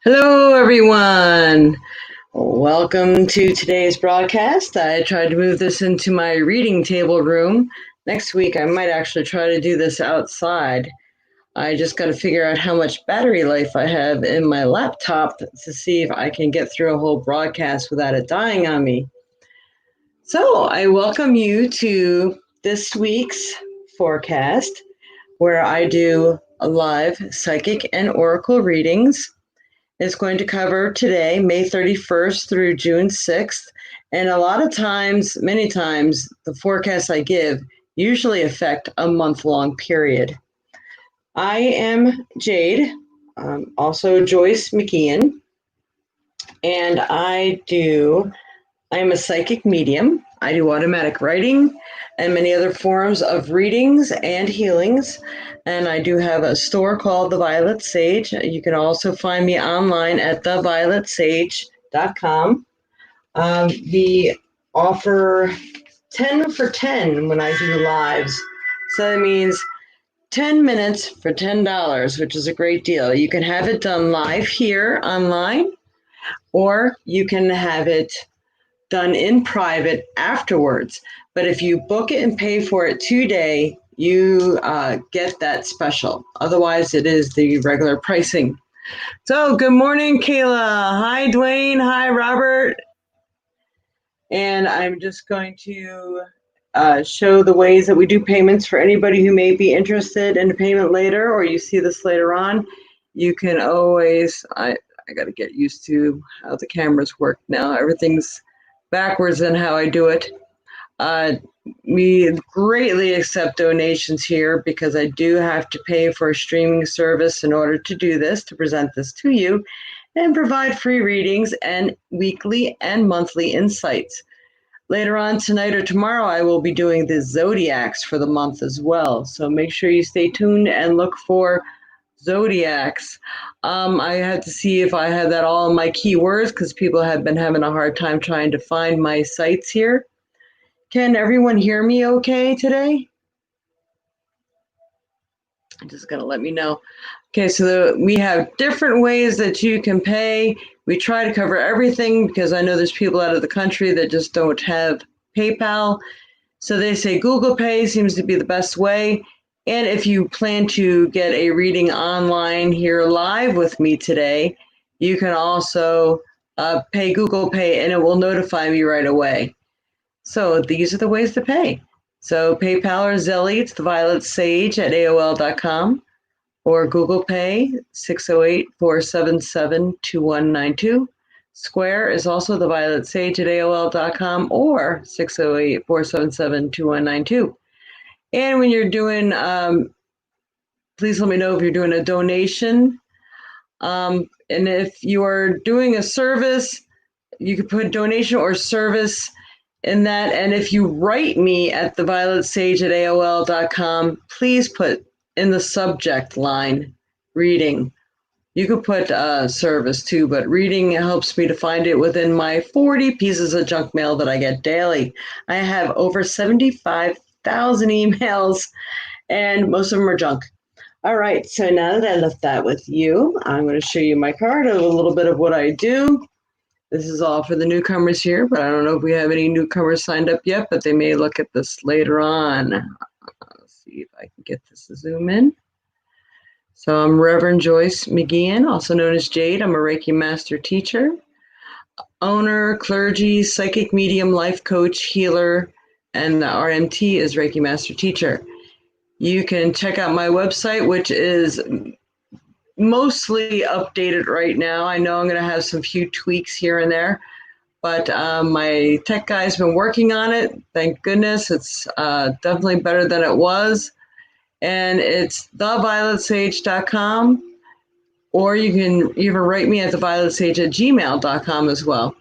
Hello, everyone. Welcome to today's broadcast. I tried to move this into my reading table room. Next week, I might actually try to do this outside. I just got to figure out how much battery life I have in my laptop to see if I can get through a whole broadcast without it dying on me. So, I welcome you to this week's forecast, where I do live psychic and oracle readings. Is going to cover today, May 31st through June 6th. And a lot of times, many times, the forecasts I give usually affect a month-long period. I am Jade, also Joyce McKeon, and I am a psychic medium. I do automatic writing and many other forms of readings and healings. And I do have a store called The Violet Sage. You can also find me online at theviolet.sage.com. We offer 10 for 10 when I do lives. So that means 10 minutes for $10, which is a great deal. You can have it done live here online, or you can have it done in private afterwards. But if you book it and pay for it today, you get that special. Otherwise, it is the regular pricing. So, good morning, Kayla. Hi, Dwayne. Hi, Robert. And I'm just going to show the ways that we do payments for anybody who may be interested in a payment later, or you see this later on. You can always, I got to get used to how the cameras work now. Everything's backwards in how I do it. We greatly accept donations here because I do have to pay for a streaming service in order to do this, to present this to you, and provide free readings and weekly and monthly insights. Later on tonight or tomorrow, I will be doing the zodiacs for the month as well. So make sure you stay tuned and look for zodiacs. I had to see if I had that all in my keywords because people have been having a hard time trying to find my sites here. Can everyone hear me okay today? I'm just going to let me know. Okay, so we have different ways that you can pay. We try to cover everything because I know there's people out of the country that just don't have PayPal. So they say Google Pay seems to be the best way. And if you plan to get a reading online here live with me today, you can also pay Google Pay and it will notify me right away. So these are the ways to pay. So PayPal or Zelle, it's theviolet.sage@aol.com, or Google Pay, 608-477-2192. Square is also theviolet.sage@aol.com, or 608-477-2192. And when you're doing, please let me know if you're doing a donation. And if you are doing a service, you could put donation or service in that. And if you write me at theviolet.sage@aol.com, please put in the subject line reading. You could put service too, but reading helps me to find it within my 40 pieces of junk mail that I get daily. I have over 75,000 emails, and most of them are junk. All right, so now that I left that with you, I'm going to show you my card of a little bit of what I do. This is all for the newcomers here, but I don't know if we have any newcomers signed up yet, but they may look at this later on. Let's see if I can get this to zoom in. So I'm Reverend Joyce McGeehan, also known as Jade. I'm a Reiki Master Teacher, owner, clergy, psychic medium, life coach, healer, and the RMT is Reiki Master Teacher. You can check out my website, which is mostly updated right now. I know I'm going to have some few tweaks here and there, but my tech guy's been working on it. Thank goodness. It's definitely better than it was. And it's theviolet.sage.com, or you can even write me at theviolet.sage@gmail.com as well.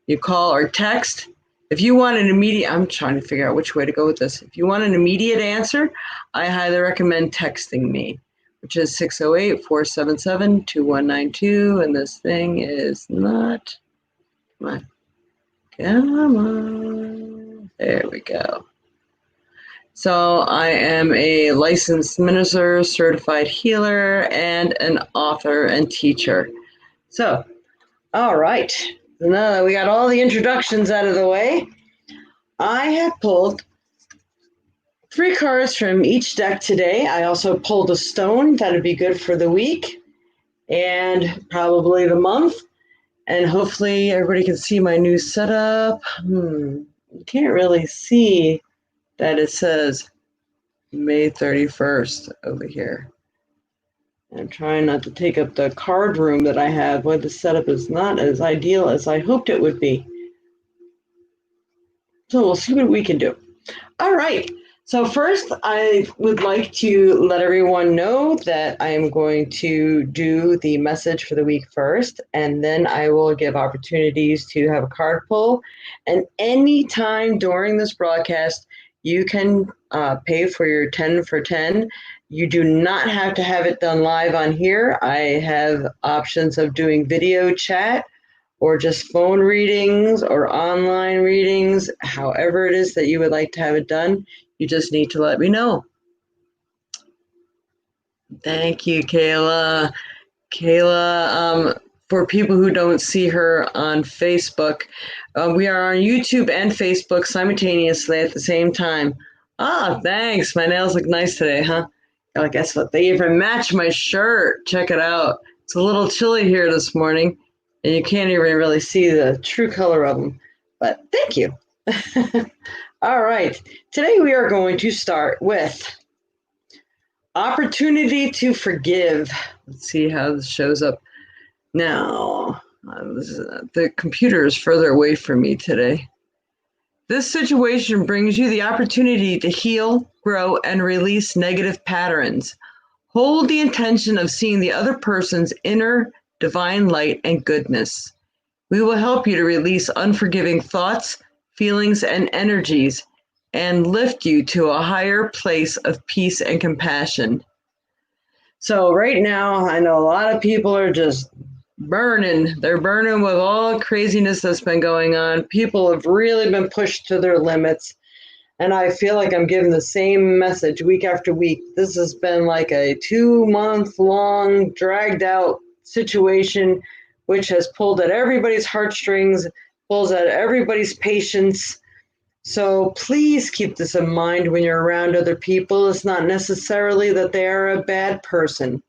You call or text. If you want an immediate, I'm trying to figure out which way to go with this. If you want an immediate answer, I highly recommend texting me, which is 608-477-2192. And this thing is not, come on. There we go. So I am a licensed minister, certified healer, and an author and teacher. So, all right. Now that we got all the introductions out of the way, I have pulled 3 cards from each deck today. I also pulled a stone. That'd be good for the week and probably the month. And hopefully everybody can see my new setup. You can't really see that it says May 31st over here. I'm trying not to take up the card room that I have. Boy, the setup is not as ideal as I hoped it would be. So we'll see what we can do. All right. So first, I would like to let everyone know that I am going to do the message for the week first, and then I will give opportunities to have a card pull. And anytime during this broadcast, you can pay for your 10 for 10. You do not have to have it done live on here. I have options of doing video chat or just phone readings or online readings, however it is that you would like to have it done. You just need to let me know. Thank you, Kayla. Kayla, for people who don't see her on Facebook, we are on YouTube and Facebook simultaneously at the same time. Ah, thanks. My nails look nice today, huh? Oh, guess what? They even match my shirt. Check it out. It's a little chilly here this morning, and you can't even really see the true color of them. But thank you. All right. Today we are going to start with opportunity to forgive. Let's see how this shows up. Now, the computer is further away from me today. This situation brings you the opportunity to heal, grow, and release negative patterns. Hold the intention of seeing the other person's inner divine light and goodness. We will help you to release unforgiving thoughts, feelings, and energies, and lift you to a higher place of peace and compassion. So right now, I know a lot of people are just burning. They're burning with all the craziness that's been going on. People have really been pushed to their limits. And I feel like I'm giving the same message week after week. This has been like a 2-month-long, dragged out situation, which has pulled at everybody's heartstrings, pulls at everybody's patience. So please keep this in mind when you're around other people. It's not necessarily that they are a bad person,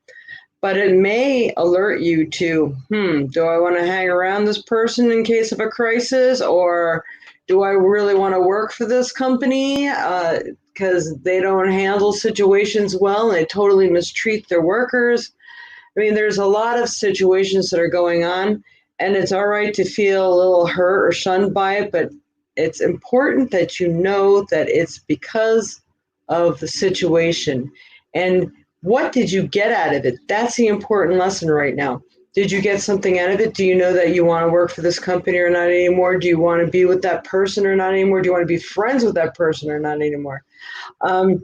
but it may alert you to, do I want to hang around this person in case of a crisis, or do I really want to work for this company because they don't handle situations well and they totally mistreat their workers? I mean, there's a lot of situations that are going on, and it's all right to feel a little hurt or shunned by it, but it's important that you know that it's because of the situation. And what did you get out of it? That's the important lesson right now. Did you get something out of it? Do you know that you want to work for this company or not anymore? Do you want to be with that person or not anymore? Do you want to be friends with that person or not anymore? And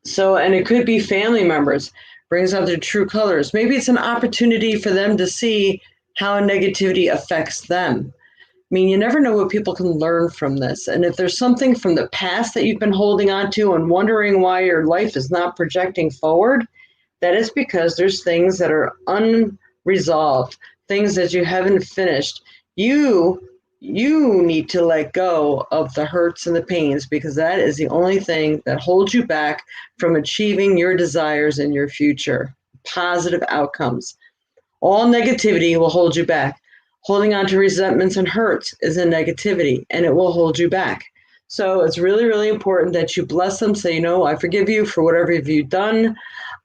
it could be family members, brings out their true colors. Maybe it's an opportunity for them to see how negativity affects them. I mean, you never know what people can learn from this. And if there's something from the past that you've been holding on to and wondering why your life is not projecting forward, that is because there's things that are unresolved, things that you haven't finished. You need to let go of the hurts and the pains, because that is the only thing that holds you back from achieving your desires in your future, positive outcomes. All negativity will hold you back. Holding on to resentments and hurts is a negativity, and it will hold you back. So it's really, really important that you bless them. Say, I forgive you for whatever you've done.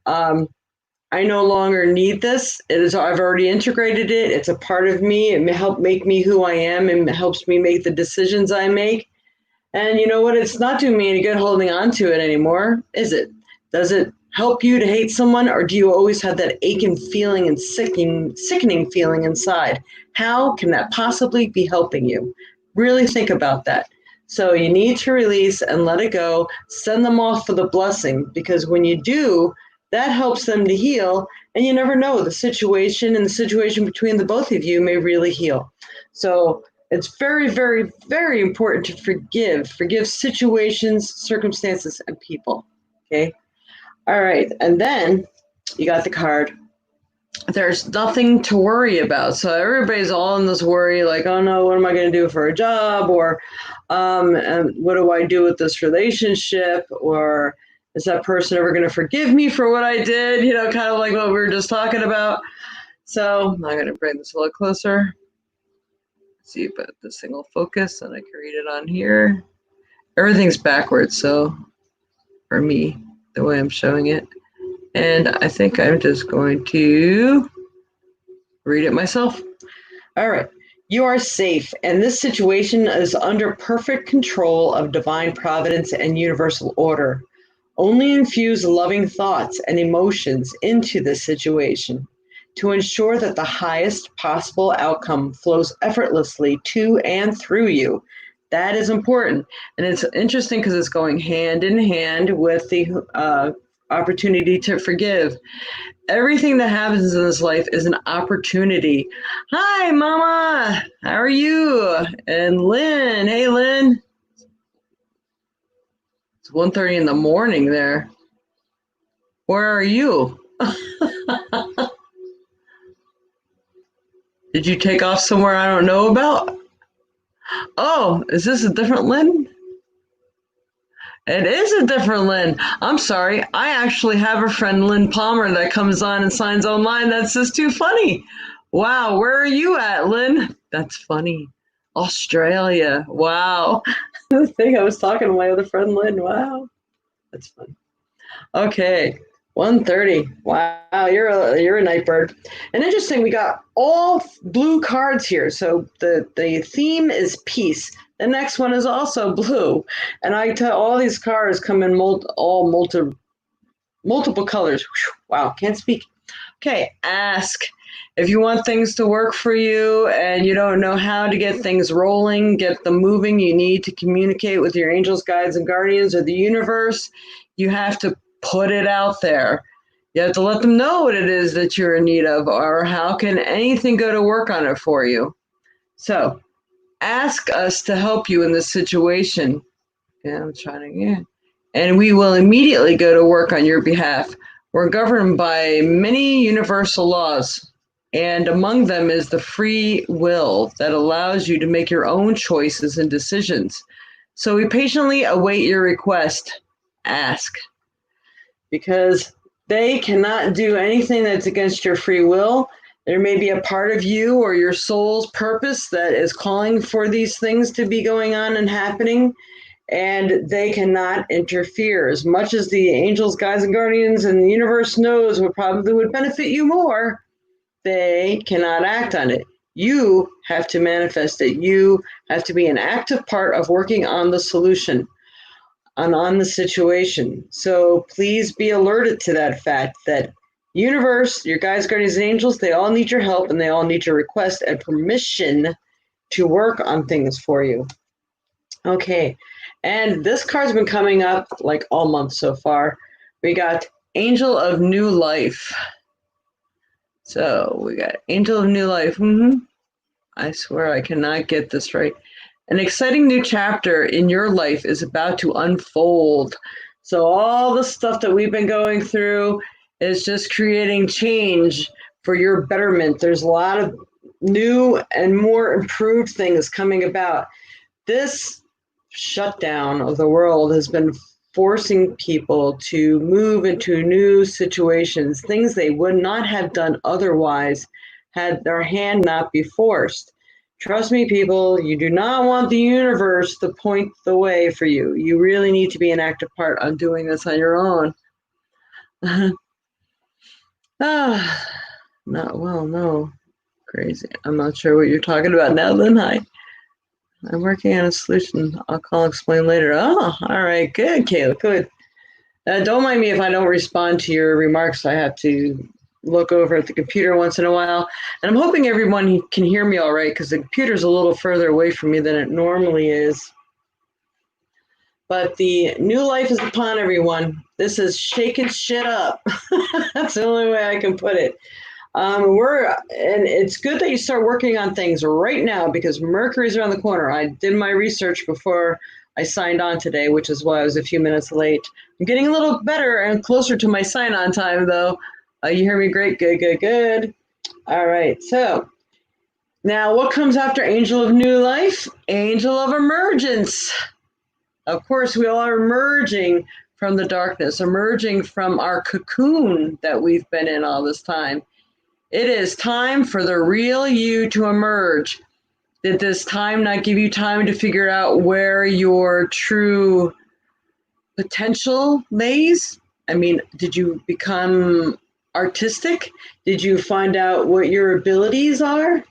I no longer need this. I've already integrated it. It's a part of me. It may help make me who I am, and it helps me make the decisions I make. And you know what? It's not doing me any good holding on to it anymore, is it? Does it help you to hate someone, or do you always have that aching feeling and sickening feeling inside? How can that possibly be helping you? Really think about that. So you need to release and let it go. Send them off for the blessing, because when you do, that helps them to heal. And you never know, the situation between the both of you may really heal. So it's very, very, very important to forgive situations, circumstances, and people. Okay. All right. And then you got the card there's nothing to worry about. So everybody's all in this worry, like, oh no, what am I going to do for a job? Or and what do I do with this relationship? Or is that person ever going to forgive me for what I did? You know, kind of like what we were just talking about. So I'm going to bring this a little closer. See if this thing will focus, and I can read it on here. Everything's backwards, so for me, the way I'm showing it. And I think I'm just going to read it myself. All right. You are safe, and this situation is under perfect control of divine providence and universal order. Only infuse loving thoughts and emotions into this situation to ensure that the highest possible outcome flows effortlessly to and through you. That is important. And it's interesting because it's going hand in hand with the opportunity to forgive. Everything that happens in this life is an opportunity. Hi, Mama. How are you? And Lynn. Hey, Lynn. It's 1:30 in the morning there. Where are you? Did you take off somewhere I don't know about? Oh, is this a different Lynn? It is a different Lynn. I'm sorry. I actually have a friend, Lynn Palmer, that comes on and signs online. That's just too funny. Wow, where are you at, Lynn? That's funny. Australia. Wow. I think I was talking to my other friend, Lynn. Wow. That's funny. Okay. 1:30. Wow, you're a night bird. And interesting, we got all blue cards here. So the theme is peace. The next one is also blue. And I tell all these cards come in multiple colors. Wow, can't speak. Okay, ask. If you want things to work for you and you don't know how to get things rolling, get them moving, you need to communicate with your angels, guides, and guardians or the universe. You have to put it out there. You have to let them know what it is that you're in need of, or how can anything go to work on it for you. So ask us to help you in this situation. Yeah, I'm trying to, yeah. And we will immediately go to work on your behalf. We're governed by many universal laws, and among them is the free will that allows you to make your own choices and decisions. So we patiently await your request. Ask. Because they cannot do anything that's against your free will. There may be a part of you or your soul's purpose that is calling for these things to be going on and happening, and they cannot interfere. As much as the angels, guides, and guardians and the universe knows what probably would benefit you more, they cannot act on it. You have to manifest it. You have to be an active part of working on the solution and on the situation. So please be alerted to that fact that universe, your guides, guardians, and angels, they all need your help and they all need your request and permission to work on things for you. Okay, and this card's been coming up like all month so far. We got Angel of New Life. So we got Angel of New Life. I swear I cannot get this right. An exciting new chapter in your life is about to unfold. So all the stuff that we've been going through is just creating change for your betterment. There's a lot of new and more improved things coming about. This shutdown of the world has been forcing people to move into new situations, things they would not have done otherwise had their hand not be forced. Trust me, people, you do not want the universe to point the way for you. You really need to be an active part on doing this on your own. No. Crazy. I'm not sure what you're talking about now, Lynn. Hi. I'm working on a solution. I'll call and explain later. Oh, all right. Good, Kayla. Good. Don't mind me if I don't respond to your remarks. I have to look over at the computer once in a while. And I'm hoping everyone can hear me all right because the computer's a little further away from me than it normally is. But the new life is upon everyone. This is shaking shit up. That's the only way I can put it. And it's good that you start working on things right now because Mercury's around the corner. I did my research before I signed on today, which is why I was a few minutes late. I'm getting a little better and closer to my sign-on time, though. You hear me great? Good, good, good. All right. So now what comes after Angel of New Life? Angel of Emergence. Of course, we all are emerging from the darkness, emerging from our cocoon that we've been in all this time. It is time for the real you to emerge. Did this time not give you time to figure out where your true potential lays? I mean, did you become artistic? Did you find out what your abilities are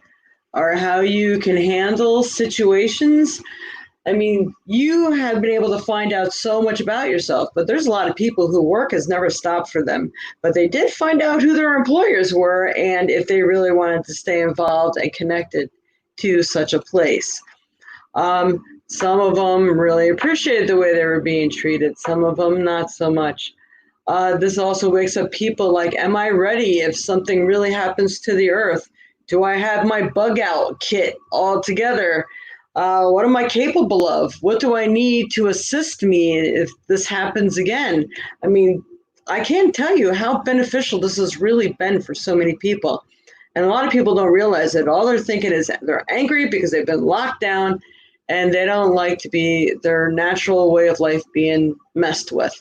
or how you can handle situations? I mean, you have been able to find out so much about yourself, but there's a lot of people who work has never stopped for them. But they did find out who their employers were and if they really wanted to stay involved and connected to such a place. Some of them really appreciated the way they were being treated, some of them not so much. This also wakes up people like, am I ready if something really happens to the earth? Do I have my bug out kit all together? What am I capable of? What do I need to assist me if this happens again? I mean, I can't tell you how beneficial this has really been for so many people. And a lot of people don't realize that all they're thinking is they're angry because they've been locked down and they don't like to be their natural way of life being messed with.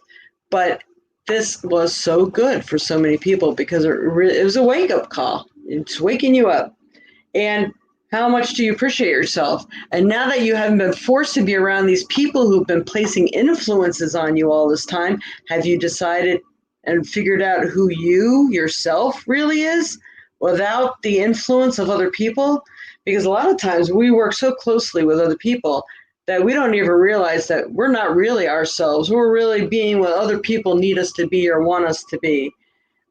But this was so good for so many people because it was a wake up call. It's waking you up. And how much do you appreciate yourself? And now that you haven't been forced to be around these people who've been placing influences on you all this time, have you decided and figured out who you yourself really is without the influence of other people? Because a lot of times we work so closely with other people that we don't even realize that we're not really ourselves. We're really being what other people need us to be or want us to be.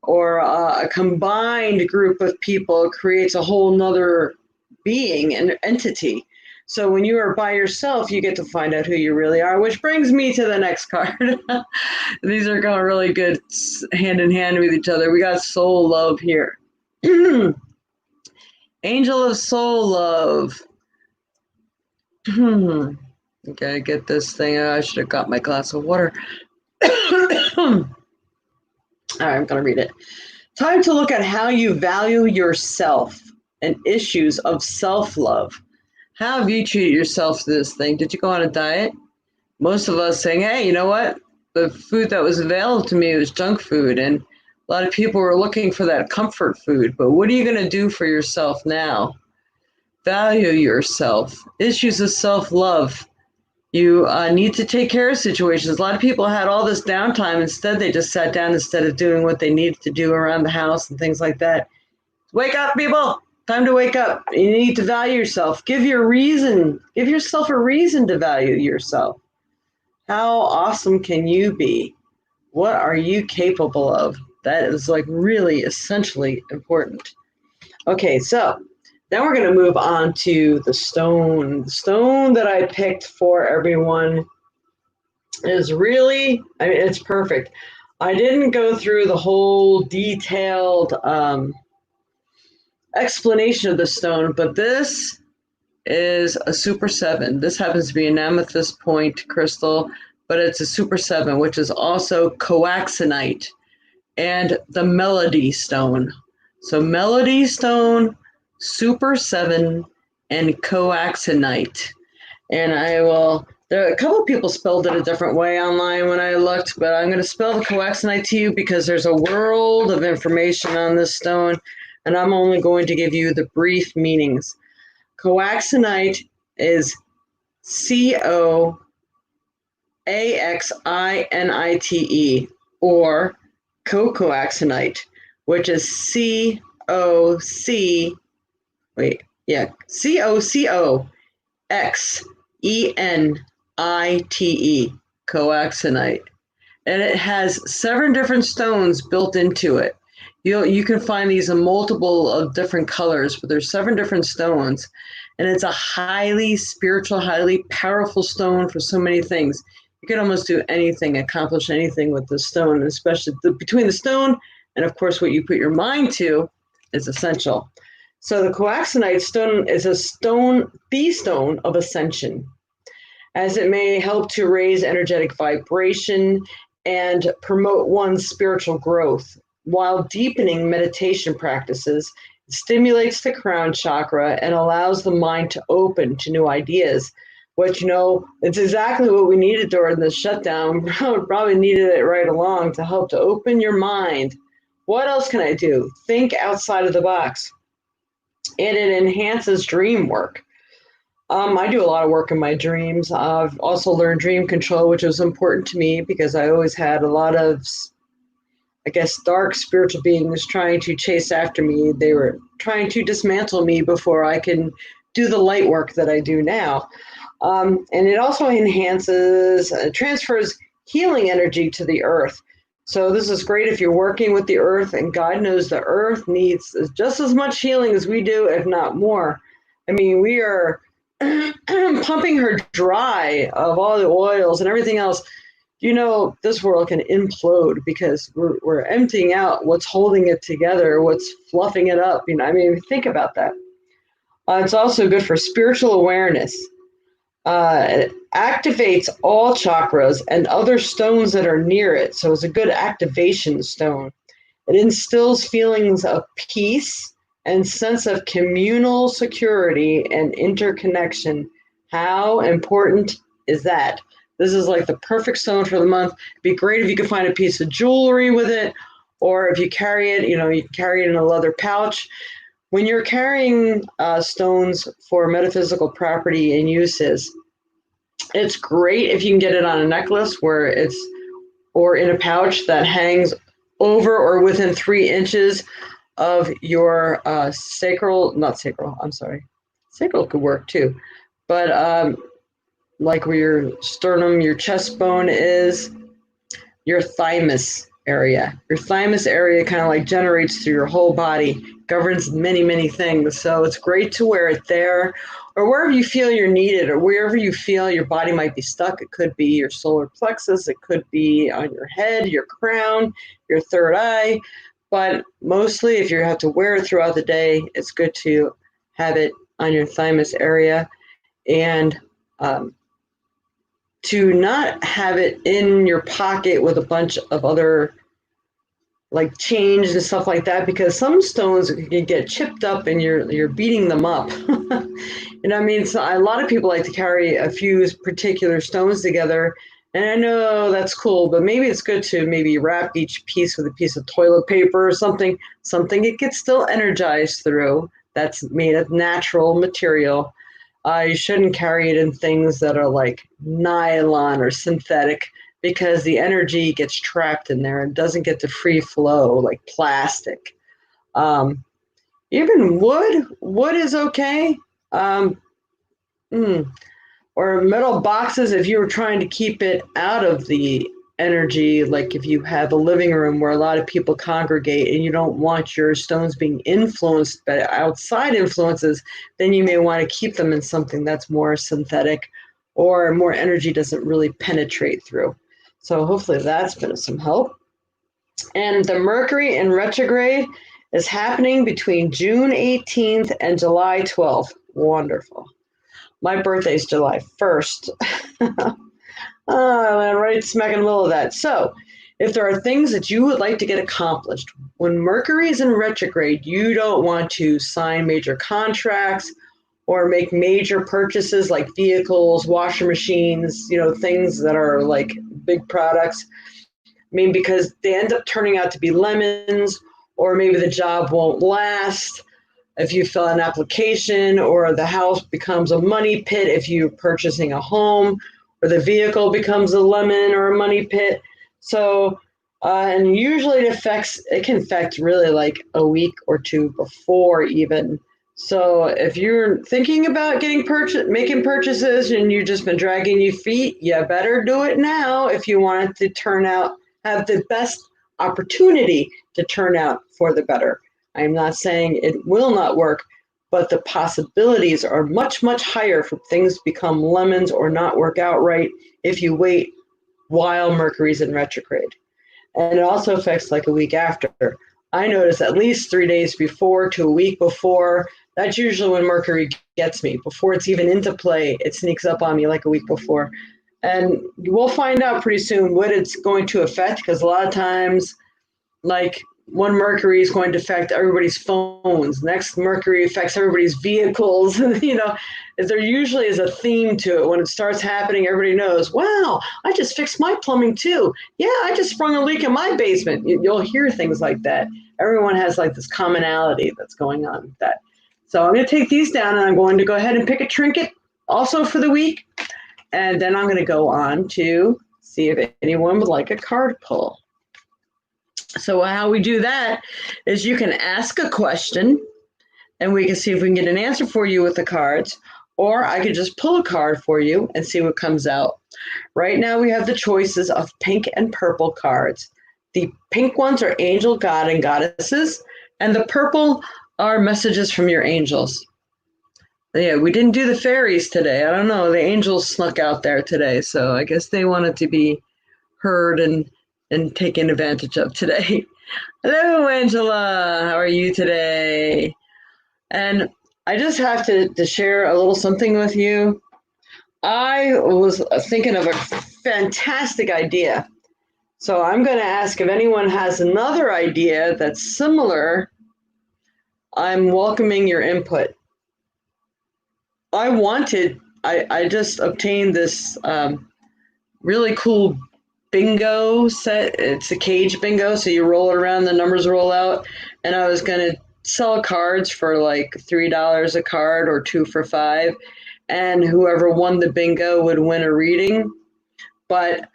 Or a combined group of people creates a whole nother being, an entity. So when you are by yourself, you get to find out who you really are, which brings me to the next card. These are going really good hand in hand with each other. We got soul love here. Angel of soul love. Okay, get this thing. I should have got my glass of water. All right, I'm going to read it. Time to look at how you value yourself and issues of self-love. How have you treated yourself to this thing? Did you go on a diet? Most of us saying, hey, you know what? The food that was available to me was junk food. And a lot of people were looking for that comfort food. But what are you going to do for yourself now? Value yourself. Issues of self-love. You need to take care of situations. A lot of people had all this downtime. Instead, they just sat down instead of doing what they needed to do around the house and things like that. Wake up, people. Time to wake up. You need to value yourself. Give yourself a reason to value yourself. How awesome can you be? What are you capable of? That is like really essentially important. Okay, so then we're going to move on to the stone. The stone that I picked for everyone is really, I mean, it's perfect. I didn't go through the whole detailed explanation of the stone, but this is a Super 7. This happens to be an amethyst point crystal, but it's a Super 7, which is also coaxinite and the melody stone. So melody stone, Super 7, and coaxinite. And there are a couple of people spelled it a different way online when I looked, but I'm going to spell the coaxinite to you because there's a world of information on this stone, and I'm only going to give you the brief meanings. Coaxinite is COAXINITE, or cocoaxinite, which is COCOXENITE, coaxinite. And it has 7 different stones built into it. You can find these in multiple of different colors, but there's 7 different stones. And it's a highly spiritual, highly powerful stone for so many things. You can almost do anything, accomplish anything with the stone, especially between the stone and, of course, what you put your mind to is essential. So the coaxinite stone is the stone of ascension, as it may help to raise energetic vibration and promote one's spiritual growth. while deepening meditation practices. It stimulates the crown chakra and allows the mind to open to new ideas. Which, it's exactly what we needed during the shutdown. Probably needed it right along to help to open your mind. What else can I do? Think outside of the box. And it enhances dream work. I do a lot of work in my dreams. I've also learned dream control, which was important to me because I always had a lot of, I guess, dark spiritual beings trying to chase after me. They were trying to dismantle me before I can do the light work that I do now. And it also enhances, transfers healing energy to the earth. So this is great if you're working with the earth, and God knows the earth needs just as much healing as we do, if not more. I mean, we are pumping her dry of all the oils and everything else. This world can implode because we're emptying out what's holding it together, what's fluffing it up. Think about that. It's also good for spiritual awareness. It activates all chakras and other stones that are near it. So it's a good activation stone. It instills feelings of peace and sense of communal security and interconnection. How important is that? This is like the perfect stone for the month. It'd be great if you could find a piece of jewelry with it, or if you carry it, you can carry it in a leather pouch. When you're carrying stones for metaphysical property and uses, it's great if you can get it on a necklace or in a pouch that hangs over or within 3 inches of your sacral could work too, but like where your sternum, your chest bone is, your thymus area. Your thymus area kind of like generates through your whole body, governs many, many things. So it's great to wear it there or wherever you feel you're needed or wherever you feel your body might be stuck. It could be your solar plexus. It could be on your head, your crown, your third eye. But mostly if you have to wear it throughout the day, it's good to have it on your thymus area and to not have it in your pocket with a bunch of other like change and stuff like that, because some stones can get chipped up and you're beating them up. So a lot of people like to carry a few particular stones together, and I know that's cool, but maybe it's good to maybe wrap each piece with a piece of toilet paper or something it gets still energized through, that's made of natural material. You shouldn't carry it in things that are like nylon or synthetic, because the energy gets trapped in there and doesn't get to free flow like plastic. Even wood is okay. Or metal boxes if you were trying to keep it out of the energy, like if you have a living room where a lot of people congregate and you don't want your stones being influenced by outside influences, then you may want to keep them in something that's more synthetic or more energy doesn't really penetrate through. So hopefully that's been of some help. And the Mercury in retrograde is happening between June 18th and July 12th. Wonderful. My birthday is July 1st. I'm right smack in the middle of that. So if there are things that you would like to get accomplished, when Mercury is in retrograde, you don't want to sign major contracts or make major purchases like vehicles, washer machines, things that are like big products. Because they end up turning out to be lemons, or maybe the job won't last if you fill an application, or the house becomes a money pit if you're purchasing a home, or the vehicle becomes a lemon or a money pit. So, and usually it can affect really like a week or two before even. So if you're thinking about making purchases and you've just been dragging your feet, you better do it now if you want it to have the best opportunity to turn out for the better. I'm not saying it will not work, but the possibilities are much, much higher for things to become lemons or not work out right if you wait while Mercury's in retrograde. And it also affects like a week after. I notice at least 3 days before to a week before. That's usually when Mercury gets me. Before it's even into play, it sneaks up on me like a week before. And we'll find out pretty soon what it's going to affect, because a lot of times, like one Mercury is going to affect everybody's phones. Next Mercury affects everybody's vehicles. There usually is a theme to it. When it starts happening, everybody knows, wow, I just fixed my plumbing too. Yeah, I just sprung a leak in my basement. You'll hear things like that. Everyone has like this commonality that's going on with that. So I'm going to take these down, and I'm going to go ahead and pick a trinket also for the week. And then I'm going to go on to see if anyone would like a card pull. So how we do that is you can ask a question, and we can see if we can get an answer for you with the cards, or I could just pull a card for you and see what comes out. Right now we have the choices of pink and purple cards. The pink ones are angel, god, and goddesses, and the purple are messages from your angels. Yeah, we didn't do the fairies today. I don't know. The angels snuck out there today, so I guess they wanted to be heard and taken advantage of today. Hello, Angela. How are you today? And I just have to share a little something with you. I was thinking of a fantastic idea. So I'm going to ask if anyone has another idea that's similar. I'm welcoming your input. I just obtained this really cool bingo set. It's a cage bingo, so you roll it around, the numbers roll out. And I was going to sell cards for like $3 a card or 2 for $5. And whoever won the bingo would win a reading. But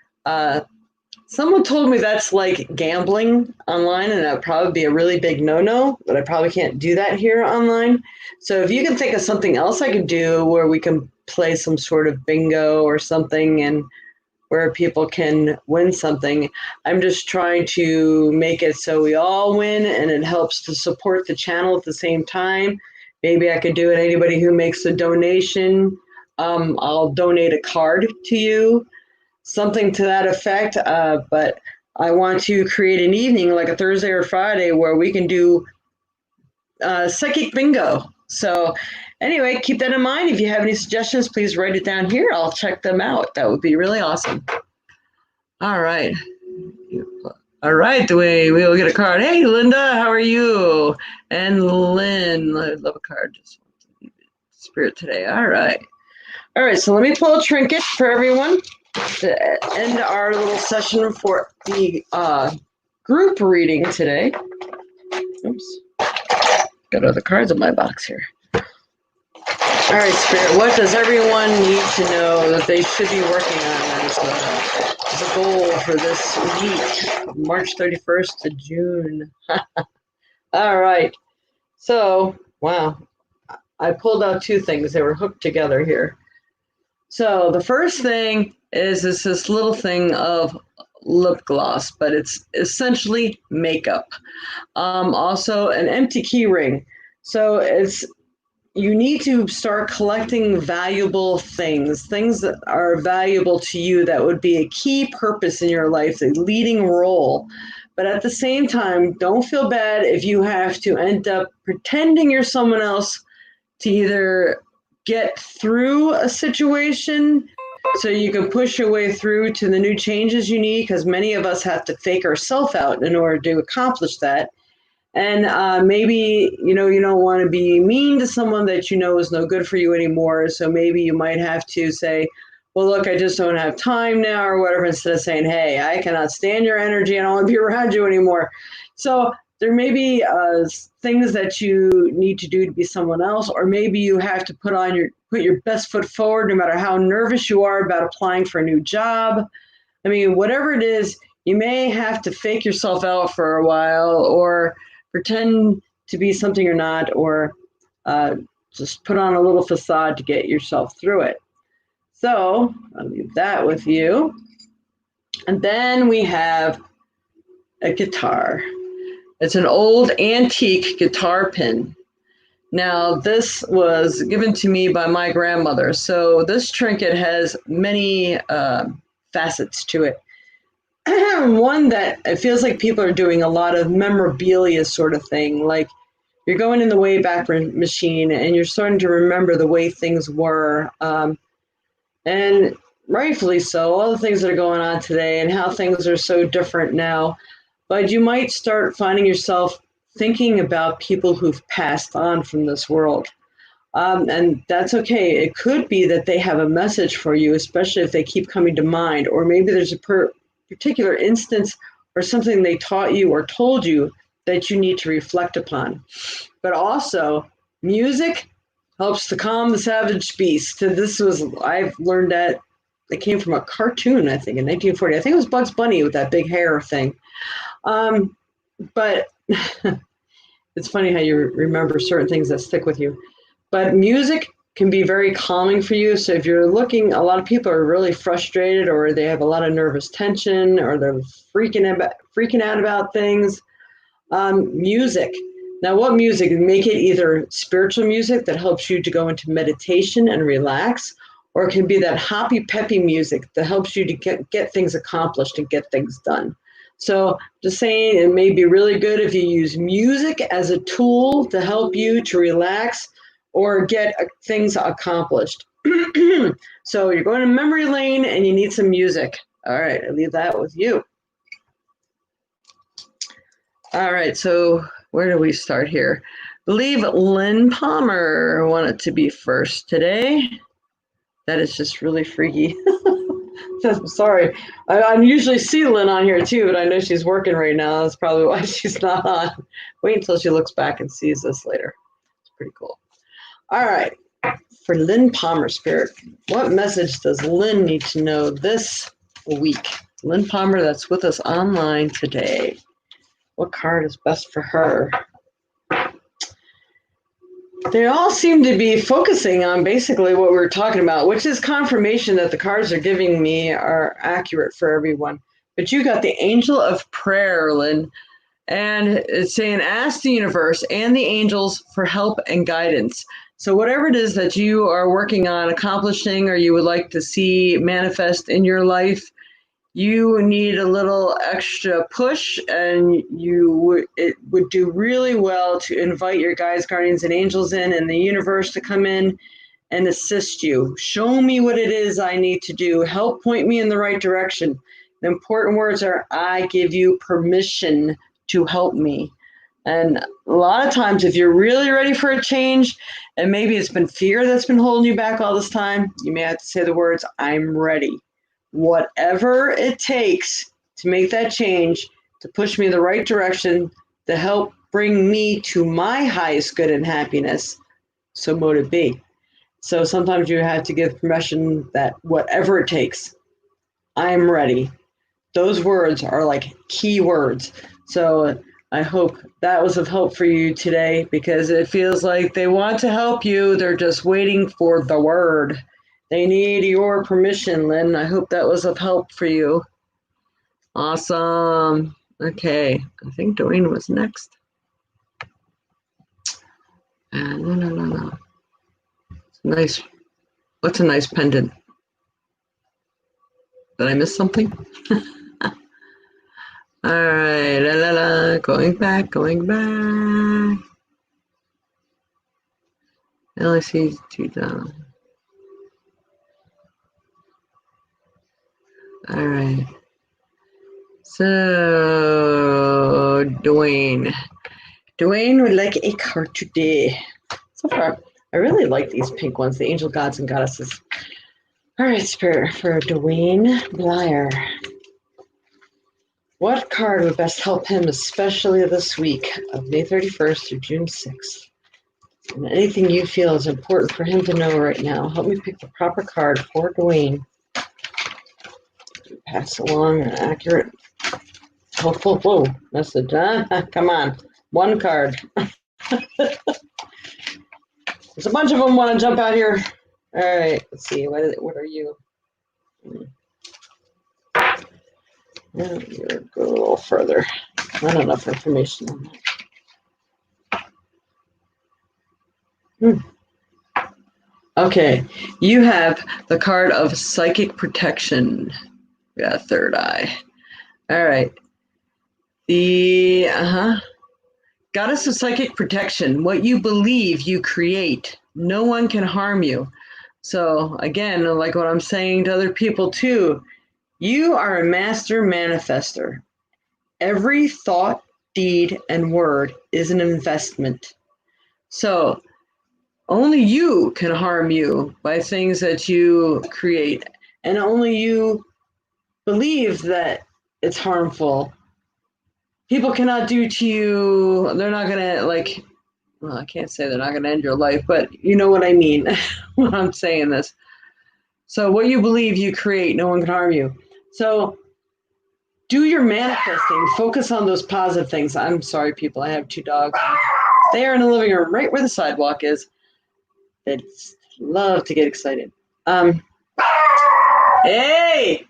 someone told me that's like gambling online, and that would probably be a really big no-no, but I probably can't do that here online. So if you can think of something else I could do where we can play some sort of bingo or something, and where people can win something. I'm just trying to make it so we all win, and it helps to support the channel at the same time. Maybe I could do it. Anybody who makes a donation, I'll donate a card to you, something to that effect. But I want to create an evening, like a Thursday or Friday, where we can do psychic bingo. So anyway, keep that in mind. If you have any suggestions, please write it down here. I'll check them out. That would be really awesome. All right. All right, we'll get a card. Hey, Linda, how are you? And Lynn, I love a card. Just spirit today. All right. All right, so let me pull a trinket for everyone to end our little session for the group reading today. Oops. Got other cards in my box here. All right, Spirit, what does everyone need to know that they should be working on as a goal for this week, March 31st to June? All right. So, wow. I pulled out 2 things. They were hooked together here. So the first thing is this little thing of lip gloss, but it's essentially makeup. Also an empty key ring. So you need to start collecting valuable things that are valuable to you, that would be a key purpose in your life, a leading role. But at the same time, don't feel bad if you have to end up pretending you're someone else to either get through a situation so you can push your way through to the new changes you need, because many of us have to fake ourselves out in order to accomplish that. And maybe, you don't want to be mean to someone that you know is no good for you anymore. So maybe you might have to say, well, look, I just don't have time now or whatever, instead of saying, hey, I cannot stand your energy. I don't want to be around you anymore. So there may be things that you need to do to be someone else, or maybe you have to put your best foot forward no matter how nervous you are about applying for a new job. I mean, whatever it is, you may have to fake yourself out for a while, or pretend to be something you're not, or just put on a little facade to get yourself through it. So I'll leave that with you. And then we have a guitar. It's an old antique guitar pin. Now, this was given to me by my grandmother. So this trinket has many facets to it. One that it feels like people are doing a lot of memorabilia sort of thing. Like you're going in the Wayback Machine and you're starting to remember the way things were. And rightfully so, all the things that are going on today and how things are so different now. but you might start finding yourself thinking about people who've passed on from this world. And that's okay. It could be that they have a message for you, especially if they keep coming to mind, or maybe there's a particular instance or something they taught you or told you that you need to reflect upon. But also, music helps to calm the savage beast. I've learned that it came from a cartoon, I think, in 1940. I think it was Bugs Bunny with that big hair thing. But it's funny how you remember certain things that stick with you. But music can be very calming for you. So if you're looking, a lot of people are really frustrated, or they have a lot of nervous tension, or they're freaking out about things. Music. Now, what music? Make it either spiritual music that helps you to go into meditation and relax, or it can be that hoppy, peppy music that helps you to get things accomplished and get things done. So just saying, it may be really good if you use music as a tool to help you to relax or get things accomplished. So you're going to memory lane and you need some music. All right, I leave that with you. All right, so where do we start here? I believe Lynn Palmer wanted to be first today. That is just really freaky. I'm sorry. I usually see Lynn on here too, but I know she's working right now. That's probably why she's not on. Wait until she looks back and sees this later. It's pretty cool. All right, for Lynn Palmer Spirit, what message does Lynn need to know this week? Lynn Palmer, that's with us online today. What card is best for her? They all seem to be focusing on basically what we were talking about, which is confirmation that the cards are giving me are accurate for everyone. But you got the Angel of Prayer, Lynn, and it's saying ask the universe and the angels for help and guidance. So whatever it is that you are working on accomplishing or you would like to see manifest in your life, you need a little extra push, and it would do really well to invite your guides, guardians, and angels in, and the universe to come in and assist you. Show me what it is I need to do. Help point me in the right direction. The important words are, I give you permission to help me. And a lot of times, if you're really ready for a change, and maybe it's been fear that's been holding you back all this time, you may have to say the words, I'm ready. Whatever it takes to make that change, to push me in the right direction, to help bring me to my highest good and happiness, so mote it be. So sometimes you have to give permission that whatever it takes, I'm ready. Those words are like key words. So I hope that was of help for you today, because it feels like they want to help you. They're just waiting for the word. They need your permission, Lynn. I hope that was of help for you. Awesome. Okay, I think Dwayne was next. No. It's nice. What's a nice pendant? Did I miss something? All right, going back. LIC 2000. All right. So, Dwayne would like a card today. So far, I really like these pink ones, the angel gods and goddesses. All right, Spirit, for Dwayne Blyer. What card would best help him, especially this week of May 31st through June 6th? And anything you feel is important for him to know right now. Help me pick the proper card for Dwayne. Pass along an accurate, whoa, message. Come on, one card. There's a bunch of them want to jump out here. All right, let's see. What are you? You're go a little further. Not enough information on that. Okay, you have the card of psychic protection. We got third eye. All right. The goddess of psychic protection. What you believe, you create. No one can harm you. So again, like what I'm saying to other people too, you are a master manifester. every thought, deed, and word is an investment. So only you can harm you by things that you create, and only you believe that it's harmful. People cannot do to you, they're not going to, like, well, I can't say they're not going to end your life, but you know what I mean when I'm saying this. So what you believe you create, no one can harm you. So do your manifesting. Focus on those positive things. I'm sorry, people. I have 2 dogs. They are in the living room right where the sidewalk is. They love to get excited. Hey!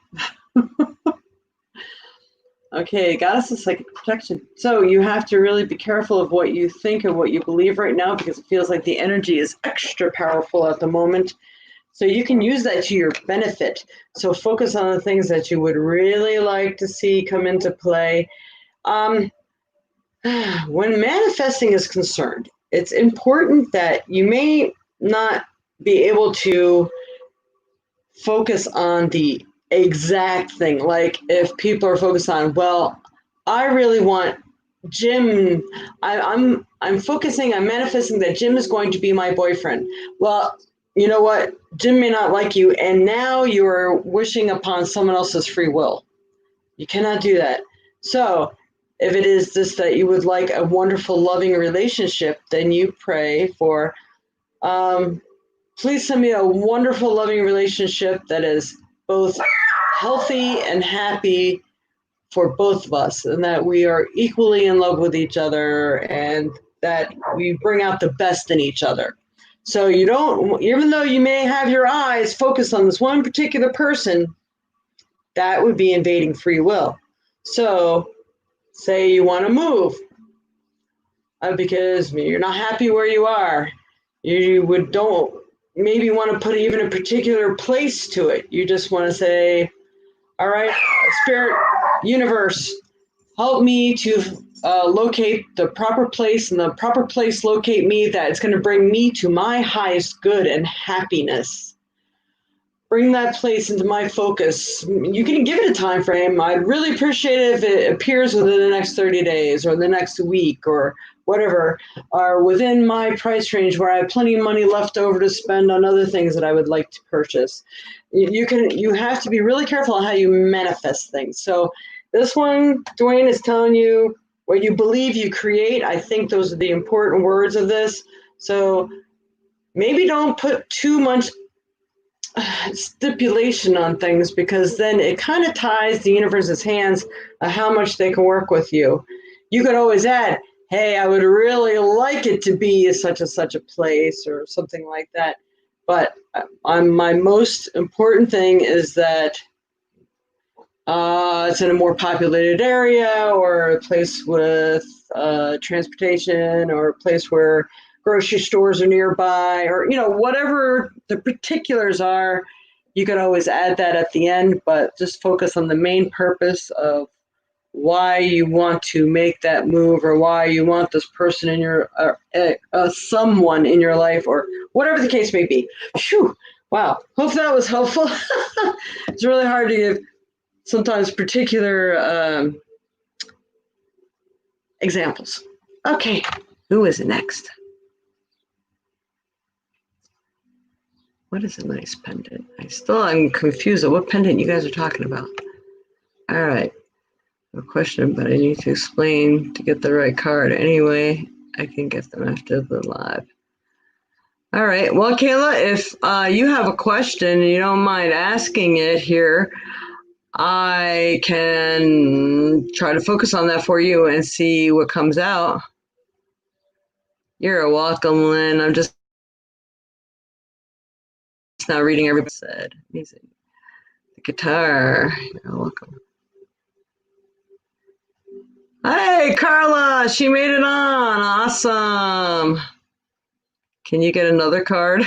Okay, goddess of psychic protection. So you have to really be careful of what you think and what you believe right now, because it feels like the energy is extra powerful at the moment. So you can use that to your benefit. So focus on the things that you would really like to see come into play. When manifesting is concerned, it's important that you may not be able to focus on the exact thing. Like if people are focused on, well, I really want Jim. I'm focusing. I'm manifesting that Jim is going to be my boyfriend. Well, you know what? Jim may not like you, and now you are wishing upon someone else's free will. You cannot do that. So, if it is just that you would like a wonderful, loving relationship, then you pray for. Please send me a wonderful, loving relationship that is both healthy and happy for both of us, and that we are equally in love with each other, and that we bring out the best in each other. So you don't, even though you may have your eyes focused on this one particular person, that would be invading free will. So say you want to move because you're not happy where you are. You would don't maybe want to put even a particular place to it. You just want to say, all right, spirit, universe, help me to locate the proper place, and the proper place locate me that it's going to bring me to my highest good and happiness. Bring that place into my focus. You can give it a time frame. I'd really appreciate it if it appears within the next 30 days or the next week or whatever, or within my price range where I have plenty of money left over to spend on other things that I would like to purchase. You have to be really careful on how you manifest things. So this one, Dwayne is telling you what you believe you create. I think those are the important words of this. So maybe don't put too much stipulation on things, because then it kind of ties the universe's hands on how much they can work with you. You could always add, hey, I would really like it to be such and such a place or something like that. But my most important thing is that it's in a more populated area, or a place with transportation, or a place where grocery stores are nearby, or whatever the particulars are. You can always add that at the end, but just focus on the main purpose of why you want to make that move, or why you want this person in your someone in your life, or whatever the case may be. Whew. Wow, hope that was helpful. It's really hard to give sometimes particular examples. Okay, who is next? What is a nice pendant? I'm confused at what pendant you guys are talking about. All right, a question, but I need to explain to get the right card. Anyway, I can get them after the live. All right, well, Kayla, if you have a question and you don't mind asking it here, I can try to focus on that for you and see what comes out. You're welcome, Lynn. I'm just now reading everybody said. Music. The guitar. You're welcome. Hey, Carla, she made it on. Awesome. Can you get another card?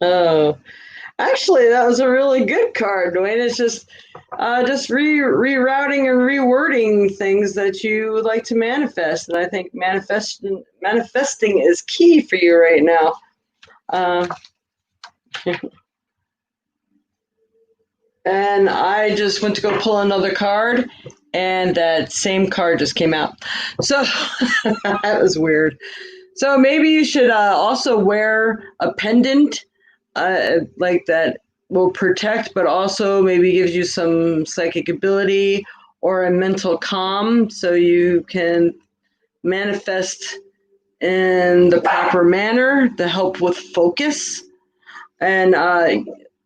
Oh, actually, that was a really good card, Dwayne. It's just rerouting and rewording things that you would like to manifest. And I think manifesting is key for you right now. and I just went to go pull another card, and that same card just came out. So that was weird. So maybe you should also wear a pendant like that will protect, but also maybe gives you some psychic ability or a mental calm so you can manifest in the proper manner to help with focus. And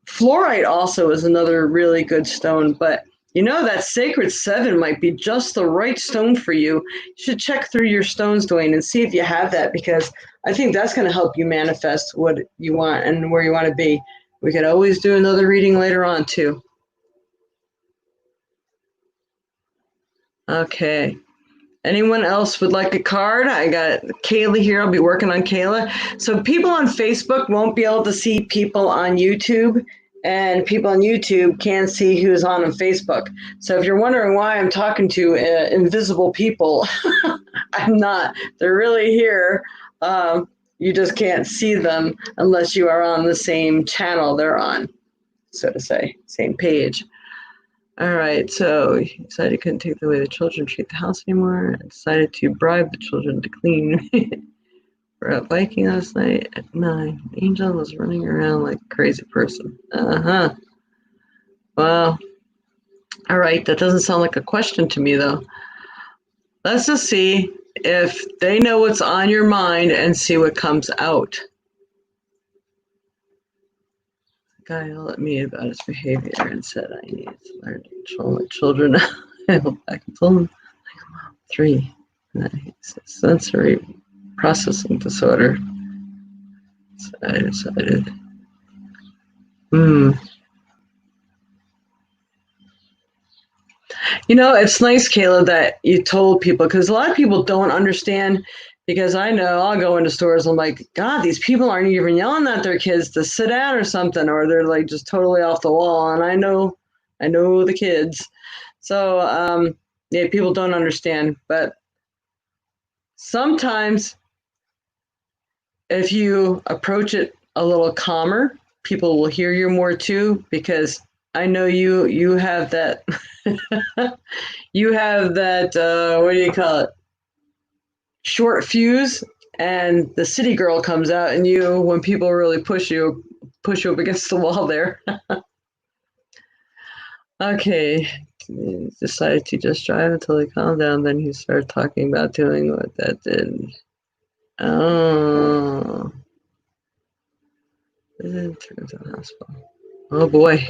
fluorite also is another really good stone, but you know that sacred seven might be just the right stone for you. You should check through your stones, Dwayne, and see if you have that, because I think that's going to help you manifest what you want and where you want to be. We could always do another reading later on too. Okay. Anyone else would like a card? I got Kayla here. I'll be working on Kayla. So people on Facebook won't be able to see people on YouTube, and people on YouTube can't see who's on Facebook. So if you're wondering why I'm talking to invisible people, I'm not. They're really here. You just can't see them unless you are on the same channel they're on, so to say, same page. All right, so he decided he couldn't take the way the children treat the house anymore and decided to bribe the children to clean. We're out biking last night at 9. Angel was running around like a crazy person. Uh-huh. Well, all right, that doesn't sound like a question to me, though. Let's just see if they know what's on your mind and see what comes out. The guy yelled at me about his behavior and said I needed to learn to control my children. I went back and told him, 3. It's a sensory processing disorder. So I decided, You know, it's nice, Kayla, that you told people, because a lot of people don't understand. Because I know I'll go into stores, I'm like, God, these people aren't even yelling at their kids to sit down or something, or they're like just totally off the wall. And I know the kids. So, yeah, people don't understand. But sometimes if you approach it a little calmer, people will hear you more too, because I know you have that you have that what do you call it? Short fuse, and the city girl comes out and you, when people really push you up against the wall there. Okay. He decided to just drive until he calmed down, then he started talking about doing what that did. Oh. Then took him to the hospital. Oh boy.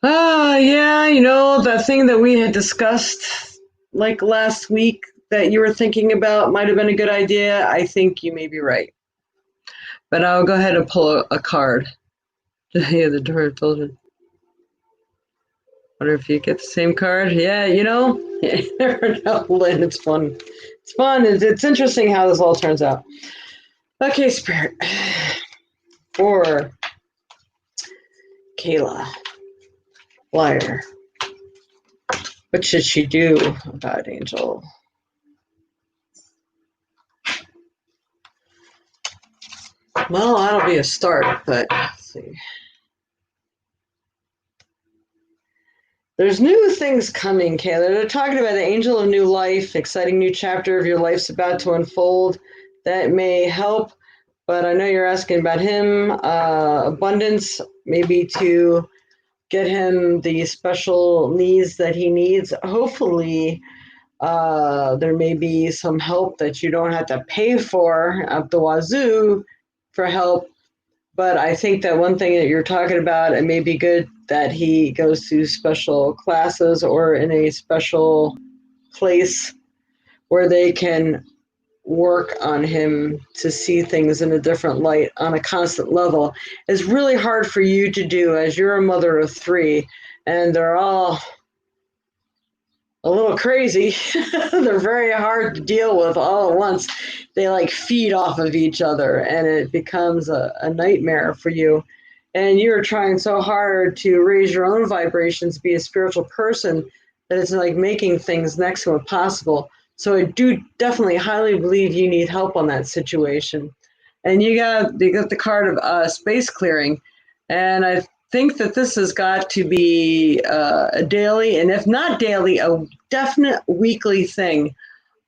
Yeah, you know, that thing that we had discussed like last week that you were thinking about might have been a good idea. I think you may be right. But I'll go ahead and pull a card. Yeah, the door told you. Wonder if you get the same card. Yeah, you know, no, Lynn, it's fun. It's fun. It's interesting how this all turns out. Okay, Spirit. For Kayla. Liar. What should she do about Angel? Well, that'll be a start, but let's see. There's new things coming, Kayla. They're talking about the angel of new life, exciting new chapter of your life's about to unfold. That may help, but I know you're asking about him. Abundance, maybe to get him the special needs that he needs. Hopefully, there may be some help that you don't have to pay for up the wazoo for help. But I think that one thing that you're talking about, it may be good that he goes to special classes or in a special place where they can work on him to see things in a different light on a constant level. It's really hard for you to do, as you're a mother of 3, and they're all a little crazy. They're very hard to deal with all at once. They like feed off of each other, and it becomes a nightmare for you. And you're trying so hard to raise your own vibrations, be a spiritual person, that it's like making things next to impossible. So I do definitely highly believe you need help on that situation. and you got the card of space clearing, and I think that this has got to be a daily, and if not daily, a definite weekly thing.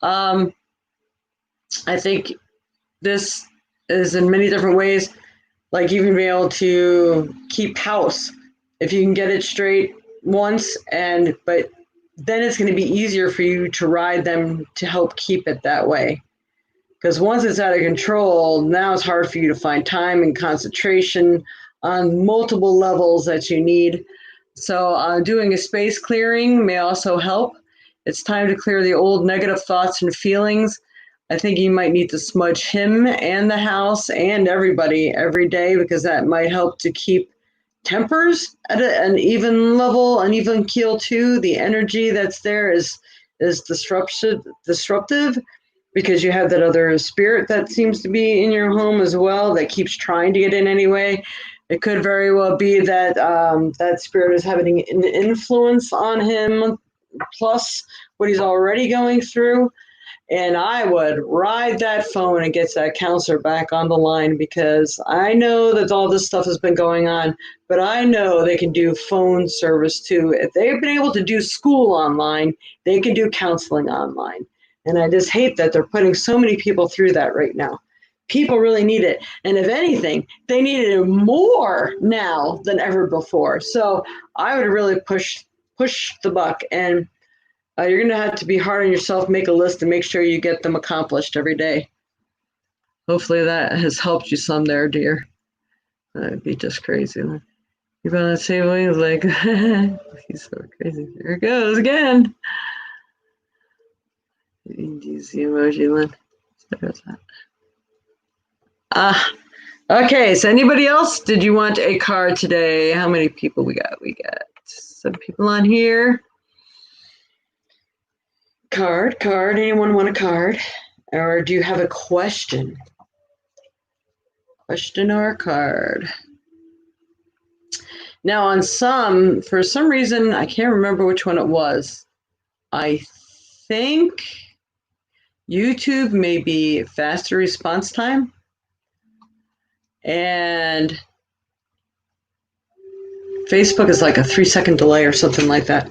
I think this is in many different ways, like even being able to keep house if you can get it straight once, but then it's going to be easier for you to ride them to help keep it that way. Because once it's out of control, now it's hard for you to find time and concentration on multiple levels that you need. So doing a space clearing may also help. It's time to clear the old negative thoughts and feelings. I think you might need to smudge him and the house and everybody every day, because that might help to keep tempers at an even level, an even keel too. The energy that's there is disruptive, because you have that other spirit that seems to be in your home as well that keeps trying to get in anyway. It could very well be that that spirit is having an influence on him, plus what he's already going through. And I would ride that phone and get that counselor back on the line, because I know that all this stuff has been going on, but I know they can do phone service too. If they've been able to do school online, they can do counseling online. And I just hate that they're putting so many people through that right now. People really need it. And if anything, they need it more now than ever before. So I would really push the buck. And you're going to have to be hard on yourself, make a list, and make sure you get them accomplished every day. Hopefully that has helped you some there, dear. That'd be just crazy. You're going to say things like, he's so crazy. There it goes again. Use the emoji, Lynn. There's that. Okay, so anybody else? Did you want a card today? How many people we got? We got 7 people on here. Card. Anyone want a card? Or do you have a question? Question or a card? Now on some, for some reason, I can't remember which one it was. I think YouTube may be faster response time. And Facebook is like a 3-second delay or something like that.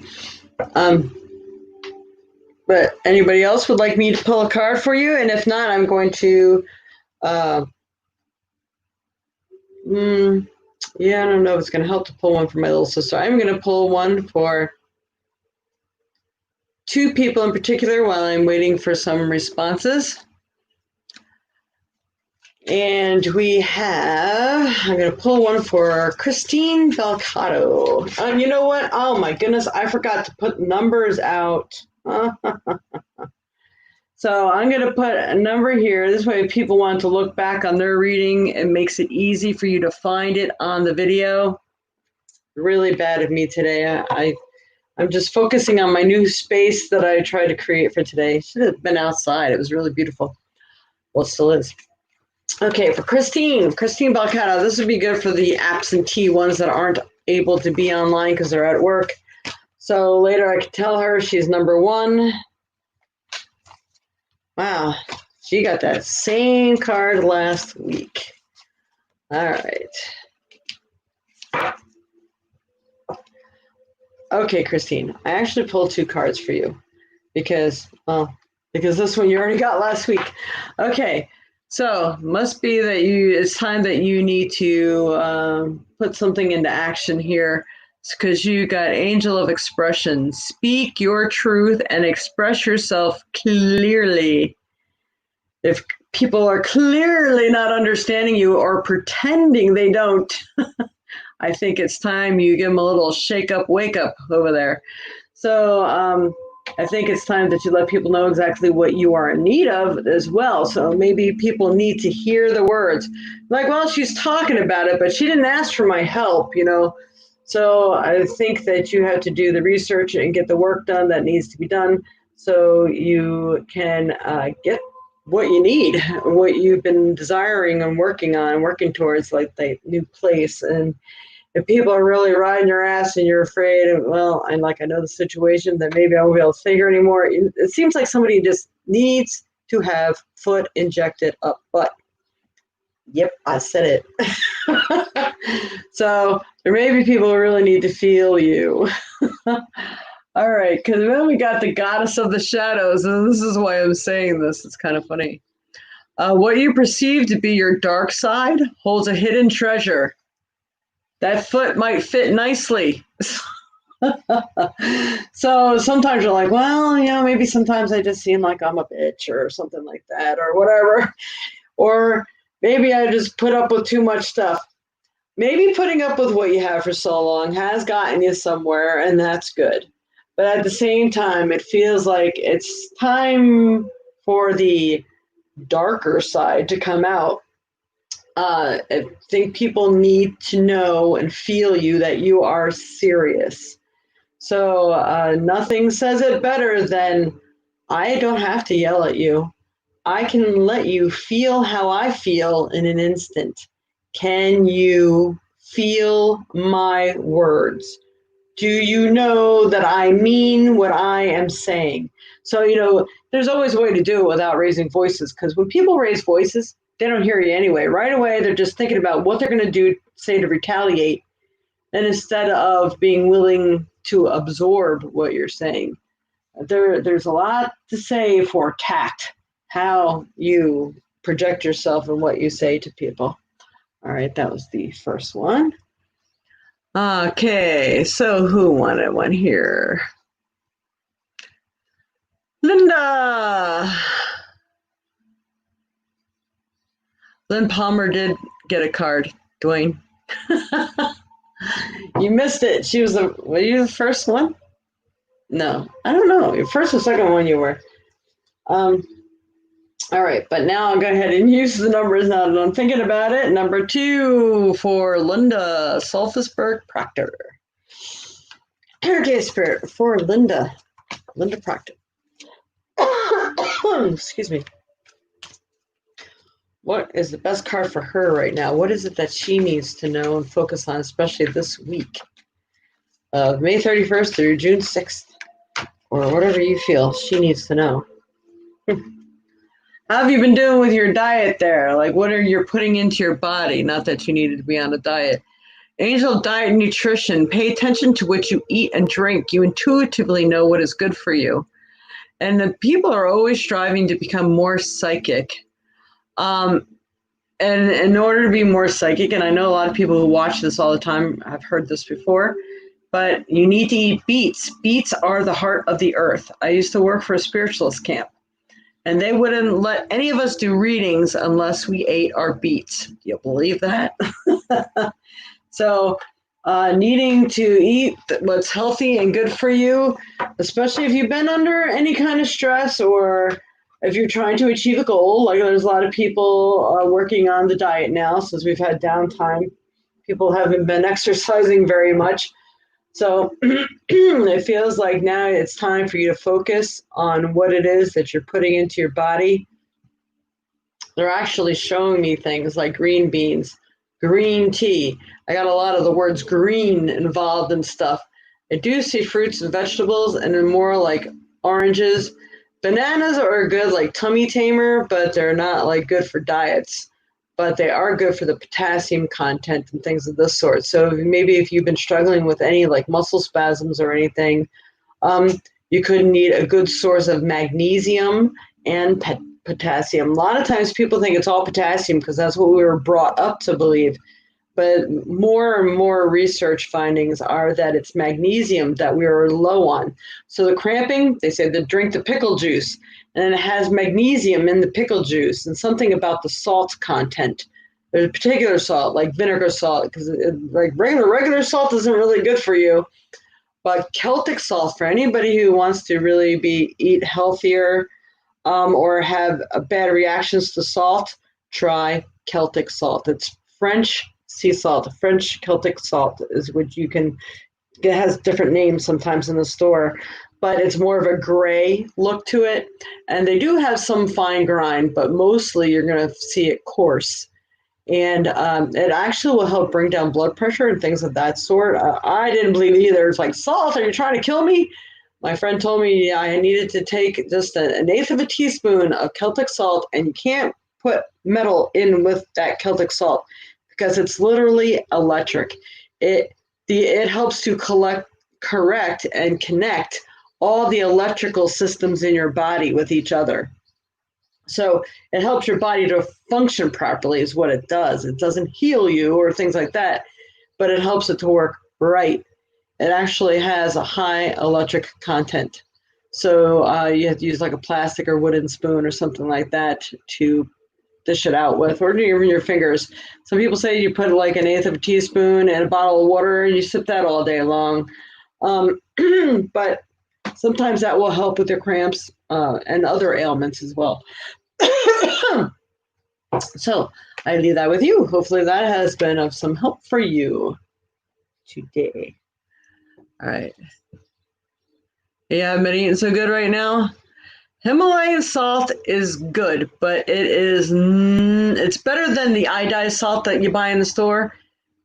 But anybody else would like me to pull a card for you? And if not, I'm going to, I don't know if it's going to help to pull one for my little sister. I'm going to pull one for 2 people in particular while I'm waiting for some responses. And we have, I'm going to pull one for Christine Belcato. You know what? Oh my goodness, I forgot to put numbers out. So I'm going to put a number here. This way, if people want to look back on their reading, it makes it easy for you to find it on the video. Really bad of me today. I'm just focusing on my new space that I tried to create for today. Should have been outside. It was really beautiful. Well, it still is. Okay, for Christine Belcato, this would be good for the absentee ones that aren't able to be online because they're at work. So later I could tell her she's number 1. Wow, she got that same card last week. All right. Okay, Christine, I actually pulled 2 cards for you because this one you already got last week. Okay. So must be that it's time that you need to put something into action here, because you got Angel of Expression. Speak your truth and express yourself clearly. If people are clearly not understanding you or pretending they don't, I think it's time you give them a little shake up, wake up over there. So I think it's time that you let people know exactly what you are in need of as well. So maybe people need to hear the words. Like, well, she's talking about it, but she didn't ask for my help, So I think that you have to do the research and get the work done that needs to be done so you can get what you need, what you've been desiring and working towards, like the new place. And if people are really riding your ass and you're afraid of, well, I know the situation, that maybe I won't be able to stay here anymore. It seems like somebody just needs to have foot injected up butt. Yep, I said it. So there may be people who really need to feel you. All right, because then we got the goddess of the shadows, and this is why I'm saying this. It's kind of funny. What you perceive to be your dark side holds a hidden treasure. That foot might fit nicely. So sometimes you're like, well, maybe sometimes I just seem like I'm a bitch or something like that or whatever. Or maybe I just put up with too much stuff. Maybe putting up with what you have for so long has gotten you somewhere, and that's good. But at the same time, it feels like it's time for the darker side to come out. I think people need to know and feel you that you are serious. So nothing says it better than I don't have to yell at you. I can let you feel how I feel in an instant. Can you feel my words? Do you know that I mean what I am saying? So, there's always a way to do it without raising voices, because when people raise voices, they don't hear you anyway. Right away, they're just thinking about what they're going to do, say, to retaliate, and instead of being willing to absorb what you're saying. There's a lot to say for tact, how you project yourself and what you say to people. All right, that was the first one. Okay, so who wanted one here? Linda! Lynn Palmer did get a card, Dwayne. You missed it. Were you the first one? No, I don't know. Your first or second one you were. All right, but now I'll go ahead and use the numbers now that I'm thinking about it. Number 2 for Linda Sulfusberg Proctor. Heritage Spirit for Linda Proctor. Excuse me. What is the best card for her right now? What is it that she needs to know and focus on, especially this week of May 31st through June 6th, or whatever you feel she needs to know? How have you been doing with your diet there? Like, what are you putting into your body? Not that you needed to be on a diet. Angel Diet and Nutrition. Pay attention to what you eat and drink. You intuitively know what is good for you. And the people are always striving to become more psychic. And in order to be more psychic, and I know a lot of people who watch this all the time have heard this before, but you need to eat beets. Beets are the heart of the earth. I used to work for a spiritualist camp, and they wouldn't let any of us do readings unless we ate our beets. Do you believe that? So needing to eat what's healthy and good for you, especially if you've been under any kind of stress or if you're trying to achieve a goal. Like, there's a lot of people working on the diet now since we've had downtime. People haven't been exercising very much. So it feels like now it's time for you to focus on what it is that you're putting into your body. They're actually showing me things like green beans, green tea. I got a lot of the words green involved in stuff. I do see fruits and vegetables, and then more like oranges. Bananas are good, like tummy tamer, but they're not like good for diets. But they are good for the potassium content and things of this sort. So maybe if you've been struggling with any like muscle spasms or anything, you could need a good source of magnesium and potassium. A lot of times people think it's all potassium because that's what we were brought up to believe. But more and more research findings are that it's magnesium that we are low on. So the cramping, they say to drink the pickle juice, and it has magnesium in the pickle juice and something about the salt content. There's a particular salt, like vinegar salt, because like regular salt isn't really good for you. But Celtic salt, for anybody who wants to really eat healthier or have bad reactions to salt, try Celtic salt. It's French sea salt. French Celtic salt is what you can get. It has different names sometimes in the store, but it's more of a gray look to it. And they do have some fine grind, but mostly you're going to see it coarse. And it actually will help bring down blood pressure and things of that sort. I didn't believe either. It's like, salt, are you trying to kill me? My friend told me I needed to take just an eighth of a teaspoon of Celtic salt, and you can't put metal in with that Celtic salt because it's literally electric. It helps to correct and connect all the electrical systems in your body with each other. So it helps your body to function properly is what it does. It doesn't heal you or things like that, but it helps it to work right. It actually has a high electric content. So you have to use like a plastic or wooden spoon or something like that to dish it out with, or even your fingers. Some people say you put like an eighth of a teaspoon in a bottle of water and you sip that all day long. But sometimes that will help with your cramps and other ailments as well. So I leave that with you. Hopefully that has been of some help for you today. All right. Yeah, I've been eating so good right now. Himalayan salt is good, but it's better than the iodized salt that you buy in the store,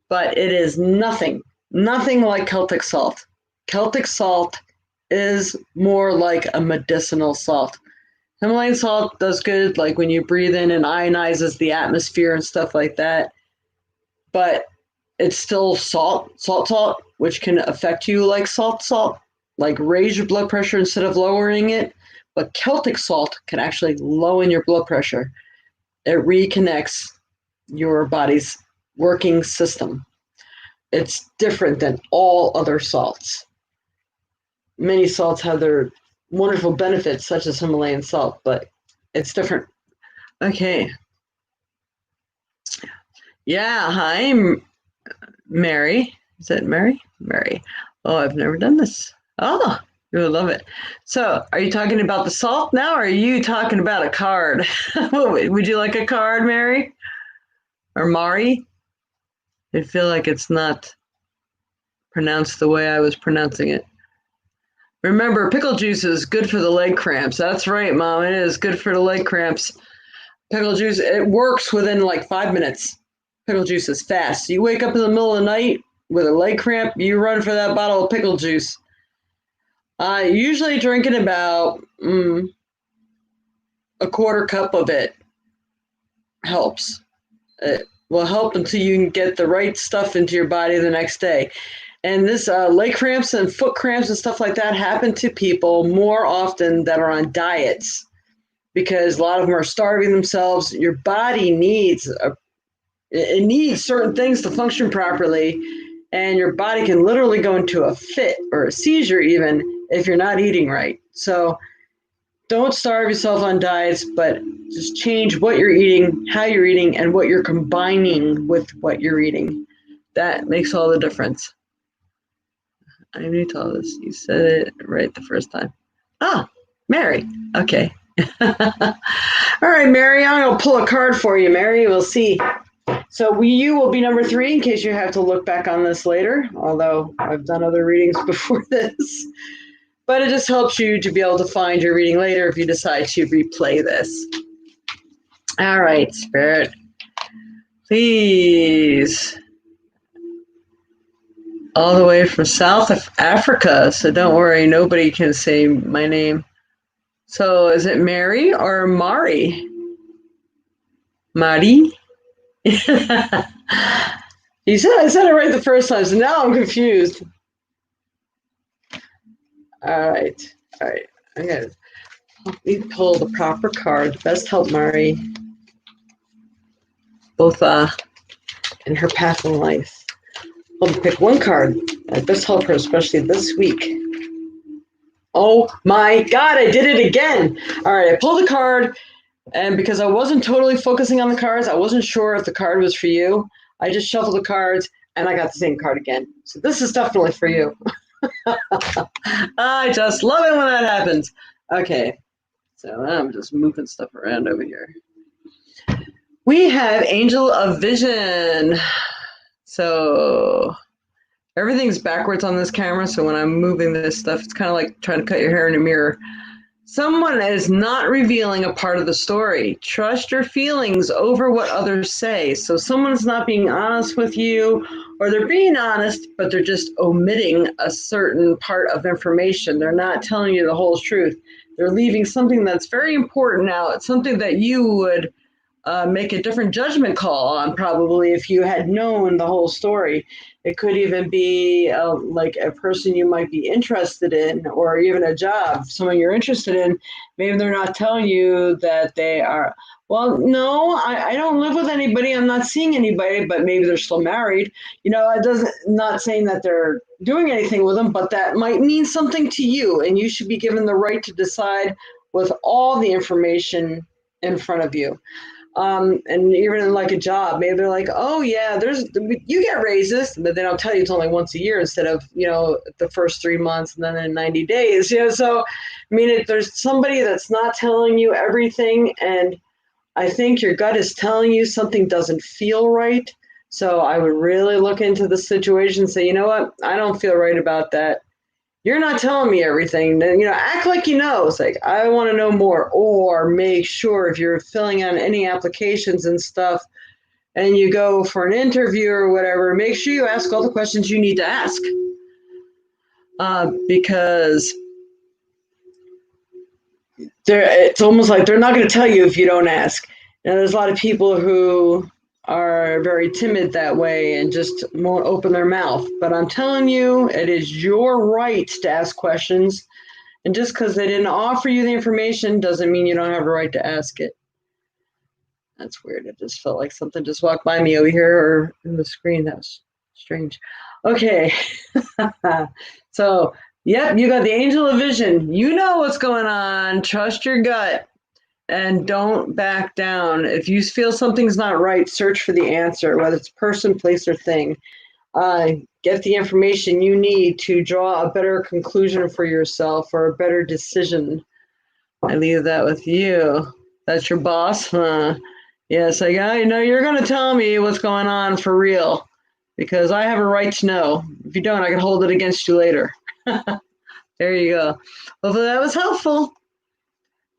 but it is nothing like Celtic salt. Celtic salt is more like a medicinal salt. Himalayan salt does good, like when you breathe in and ionizes the atmosphere and stuff like that, but it's still salt, which can affect you like salt, like raise your blood pressure instead of lowering it. But Celtic salt can actually lower your blood pressure. It reconnects your body's working system. It's different than all other salts. Many salts have their wonderful benefits, such as Himalayan salt, but it's different. Okay. Yeah, hi, Mary. Is it Mary? Mary. Oh, I've never done this. Oh, you would love it. So, are you talking about the salt now, or are you talking about a card? Would you like a card, Mary? Or Mari? I feel like it's not pronounced the way I was pronouncing it. Remember, pickle juice is good for the leg cramps. That's right, Mom. It is good for the leg cramps. Pickle juice, it works within like 5 minutes. Pickle juice is fast. You wake up in the middle of the night with a leg cramp, you run for that bottle of pickle juice. Usually drinking about a quarter cup of it helps. It will help until you can get the right stuff into your body the next day. And this leg cramps and foot cramps and stuff like that happen to people more often that are on diets because a lot of them are starving themselves. Your body needs certain things to function properly, and your body can literally go into a fit or a seizure even if you're not eating right. So don't starve yourself on diets, but just change what you're eating, how you're eating, and what you're combining with what you're eating. That makes all the difference. I knew all this. You said it right the first time. Ah, Mary. Okay. All right, Mary, I'm going to pull a card for you, Mary. We'll see. So you will be number 3 in case you have to look back on this later, although I've done other readings before this. But it just helps you to be able to find your reading later if you decide to replay this. All right, Spirit. Please. All the way from South Africa, so don't worry, nobody can say my name. So is it Mary or Mari? Mari? I said it right the first time, so now I'm confused. All right. I gotta help me pull the proper card. Best help Mari, both in her path in life. I'll pick one card that best help her, especially this week. Oh my God, I did it again. All right, I pulled the card, and because I wasn't totally focusing on the cards, I wasn't sure if the card was for you. I just shuffled the cards, and I got the same card again. So this is definitely for you. I just love it when that happens. Okay, so I'm just moving stuff around over here. We have Angel of Vision. So everything's backwards on this camera, so when I'm moving this stuff, it's kind of like trying to cut your hair in a mirror. Someone is not revealing a part of the story. Trust your feelings over what others say. So someone's not being honest with you, or they're being honest, but they're just omitting a certain part of information. They're not telling you the whole truth. They're leaving something that's very important out. It's something that you would make a different judgment call on probably if you had known the whole story. It could even be like a person you might be interested in, or even a job, someone you're interested in. Maybe they're not telling you that they are. Well, no, I don't live with anybody. I'm not seeing anybody, but maybe they're still married. It doesn't, not saying that they're doing anything with them, but that might mean something to you, and you should be given the right to decide with all the information in front of you. And even in like a job, maybe they're like, oh yeah, you get raises, but they don't tell you it's only once a year instead of, the first 3 months and then in 90 days. So, I mean, if there's somebody that's not telling you everything, and I think your gut is telling you something doesn't feel right. So I would really look into the situation and say, you know what, I don't feel right about that. You're not telling me everything. Then, act like you know. It's like, I want to know more. Or make sure if you're filling out any applications and stuff and you go for an interview or whatever, make sure you ask all the questions you need to ask. Because it's almost like they're not going to tell you if you don't ask. There's a lot of people who are very timid that way and just won't open their mouth. But I'm telling you, it is your right to ask questions. And just because they didn't offer you the information doesn't mean you don't have a right to ask it. That's weird. It just felt like something just walked by me over here or in the screen. That was strange. Okay. So, yep, you got the angel of vision. You know what's going on. Trust your gut and don't back down. If you feel something's not right, search for the answer, whether it's person, place, or thing. Get the information you need to draw a better conclusion for yourself or a better decision. I leave that with you. That's your boss? Yes, I know you're going to tell me what's going on for real, because I have a right to know. If you don't, I can hold it against you later. There you go. Hopefully that was helpful.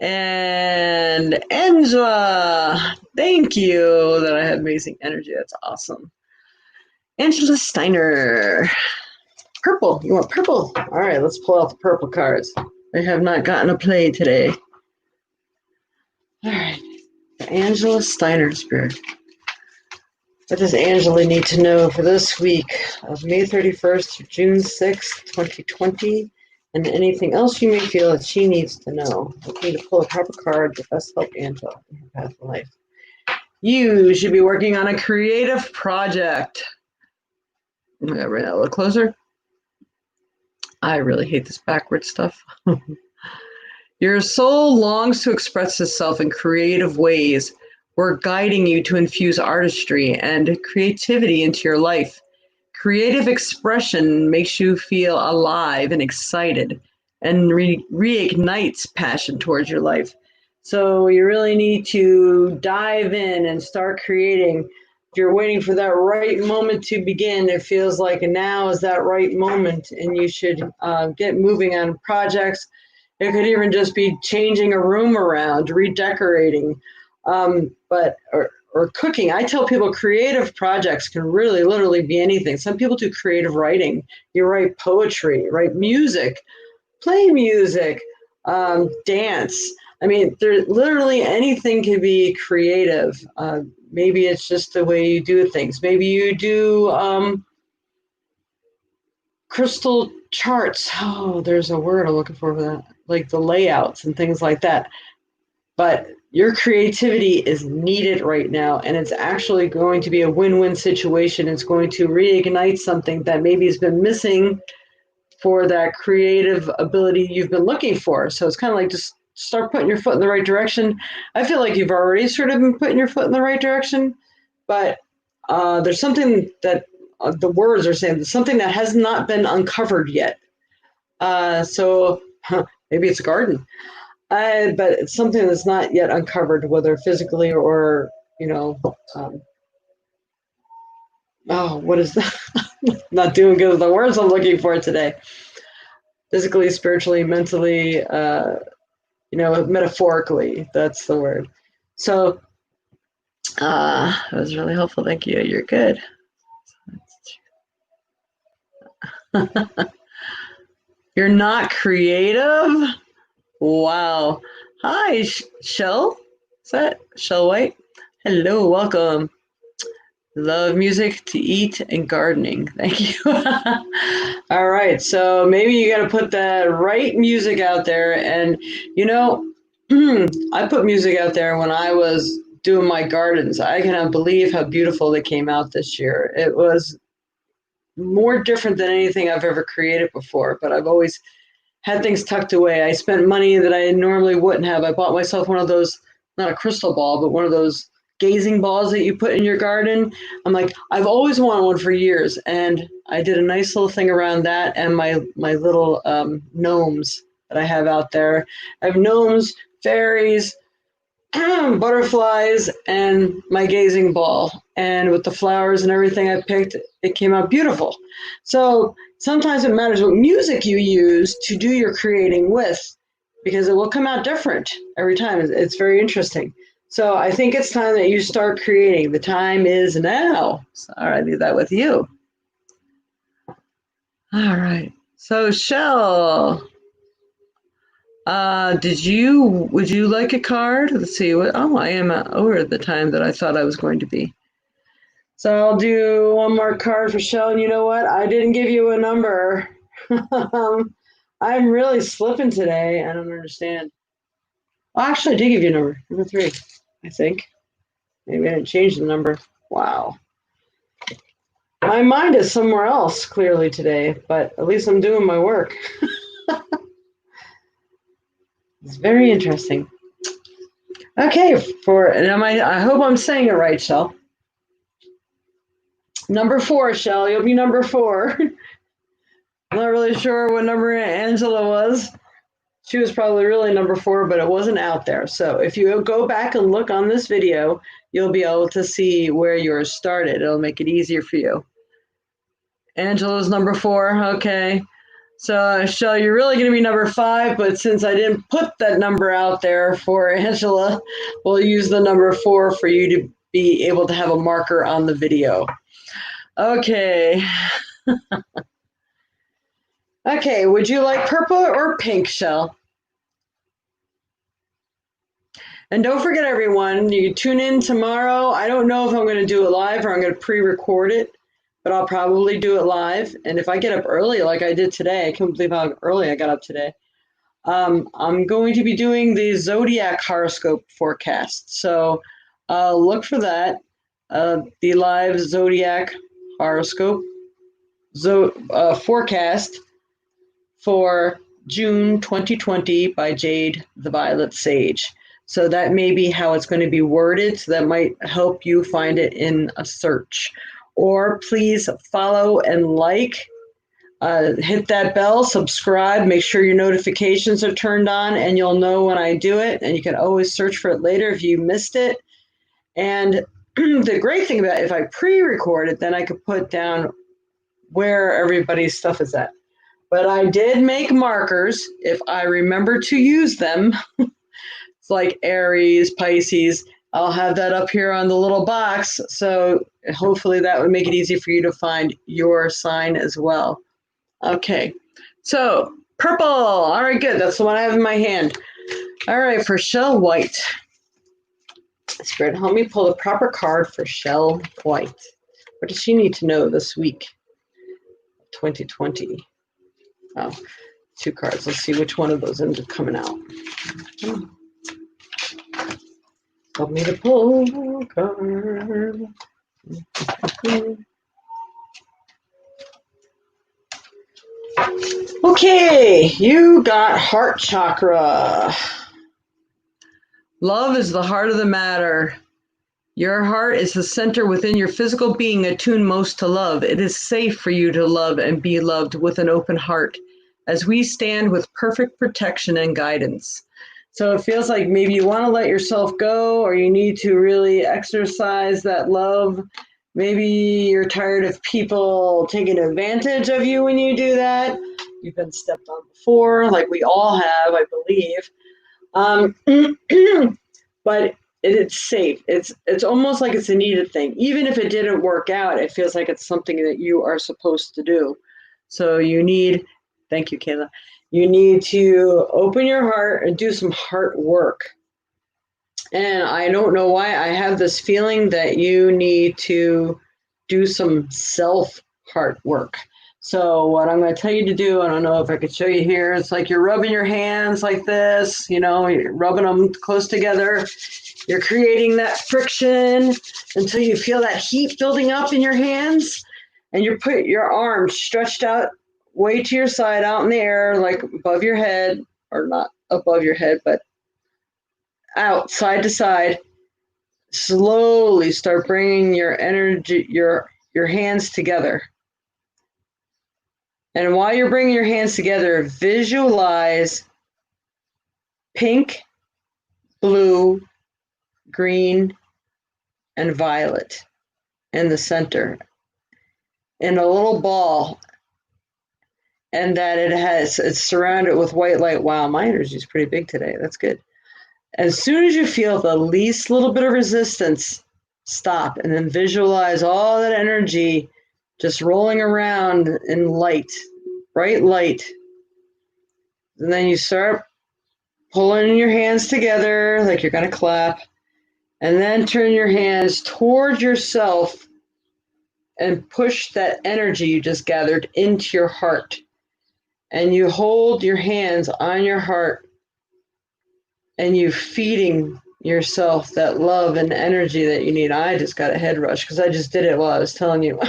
And Angela, thank you that I have amazing energy. That's awesome. Angela Steiner. Purple. You want purple? All right, let's pull out the purple cards. I have not gotten a play today. All right. Angela Steiner Spirit. What does Angela need to know for this week of May 31st to June 6th, 2020, and anything else you may feel that she needs to know? Okay, to pull a proper card to best help Angela in her path of life. You should be working on a creative project. I'm going to bring that a little closer. I really hate this backward stuff. Your soul longs to express itself in creative ways. We're guiding you to infuse artistry and creativity into your life. Creative expression makes you feel alive and excited and reignites passion towards your life. So you really need to dive in and start creating. If you're waiting for that right moment to begin, it feels like now is that right moment, and you should get moving on projects. It could even just be changing a room around, redecorating, or cooking. I tell people creative projects can really literally be anything. Some people do creative writing. You write poetry, write music, play music, dance. I mean, literally anything can be creative. Maybe it's just the way you do things. Maybe you do crystal charts. Oh, there's a word I'm looking for that. Like the layouts and things like that. But your creativity is needed right now, and it's actually going to be a win-win situation. It's going to reignite something that maybe has been missing for that creative ability you've been looking for. So it's kind of like just start putting your foot in the right direction. I feel like you've already sort of been putting your foot in the right direction, but there's something that the words are saying, something that has not been uncovered yet. So maybe it's a garden. But it's something that's not yet uncovered, whether physically or, what is that? Not doing good with the words I'm looking for today. Physically, spiritually, mentally, metaphorically, that's the word. So that was really helpful. Thank you. You're good. You're not creative? Wow. Hi, Shell. Is that Shell White? Hello, welcome. Love music to eat and gardening. Thank you. All right, so maybe you got to put that right music out there. And you know, I put music out there when I was doing my gardens. I cannot believe how beautiful they came out this year. It was more different than anything I've ever created before, but I've always had things tucked away. I spent money that I normally wouldn't have. I bought myself one of those, not a crystal ball, but one of those gazing balls that you put in your garden. I'm like, I've always wanted one for years, and I did a nice little thing around that and my little gnomes that I have out there. I have gnomes, fairies, butterflies, and my gazing ball. And with the flowers and everything I picked, it came out beautiful. So sometimes it matters what music you use to do your creating with, because it will come out different every time. It's very interesting. So I think it's time that you start creating. The time is now. So, all right, I do that with you. All right. So Shell, would you like a card? Let's see. I am over the time that I thought I was going to be. So I'll do one more card for Shell. And you know what? I didn't give you a number. I'm really slipping today. I don't understand. Well, actually, I did give you a number 3, I think. Maybe I didn't change the number. Wow. My mind is somewhere else clearly today, but at least I'm doing my work. It's very interesting. Okay, I hope I'm saying it right, Shell. Number 4, Shell. You'll be number 4. I'm not really sure what number Angela was. She was probably really number 4, but it wasn't out there. So if you go back and look on this video, you'll be able to see where yours started. It'll make it easier for you. Angela's number 4. Okay. So, Shell, you're really going to be number 5, but since I didn't put that number out there for Angela, we'll use the number 4 for you to be able to have a marker on the video. Okay. Okay, would you like purple or pink, Shell? And don't forget, everyone, you can tune in tomorrow. I don't know if I'm going to do it live or I'm going to pre-record it, but I'll probably do it live. And if I get up early like I did today, I can't believe how early I got up today. I'm going to be doing the zodiac horoscope forecast. So look for that, the live zodiac horoscope forecast for June 2020 by Jade the Violet Sage. So that may be how it's going to be worded. So that might help you find it in a search. Or please follow and like. Hit that bell, subscribe, make sure your notifications are turned on, and you'll know when I do it. And you can always search for it later if you missed it. And the great thing about it, if I pre-record it, then I could put down where everybody's stuff is at. But I did make markers if I remember to use them. It's like Aries, Pisces. I'll have that up here on the little box. So hopefully that would make it easy for you to find your sign as well. Okay, so purple. All right, good. That's the one I have in my hand. All right, for Shell White. Spirit, help me pull the proper card for Shell White. What does she need to know this week? 2020. Oh, 2 cards. Let's see which one of those ends up coming out. Help me to pull a card. Okay, you got heart chakra. Love is the heart of the matter. Your heart is the center within your physical being attuned most to love. It is safe for you to love and be loved with an open heart as we stand with perfect protection and guidance. So it feels like maybe you want to let yourself go, or you need to really exercise that love. Maybe you're tired of people taking advantage of you when you do that. You've been stepped on before, like we all have, I believe. But it's safe. It's almost like it's a needed thing. Even if it didn't work out, it feels like it's something that you are supposed to do. So you need, thank you, Kayla. You need to open your heart and do some heart work. And I don't know why I have this feeling that you need to do some self heart work. So what I'm going to tell you to do, I don't know if I could show you here. It's like you're rubbing your hands like this, you're rubbing them close together. You're creating that friction until you feel that heat building up in your hands, and you put your arms stretched out way to your side out in the air, like above your head, or not above your head, but out side to side. Slowly start bringing your energy, your hands together. And while you're bringing your hands together, visualize pink, blue, green, and violet in the center in a little ball, and that it's surrounded with white light. Wow, my energy is pretty big today. That's good. As soon as you feel the least little bit of resistance, stop and then visualize all that energy just rolling around in light, bright light. And then you start pulling your hands together like you're going to clap, and then turn your hands toward yourself and push that energy you just gathered into your heart. And you hold your hands on your heart, and you feeding yourself that love and energy that you need. I just got a head rush because I just did it while I was telling you.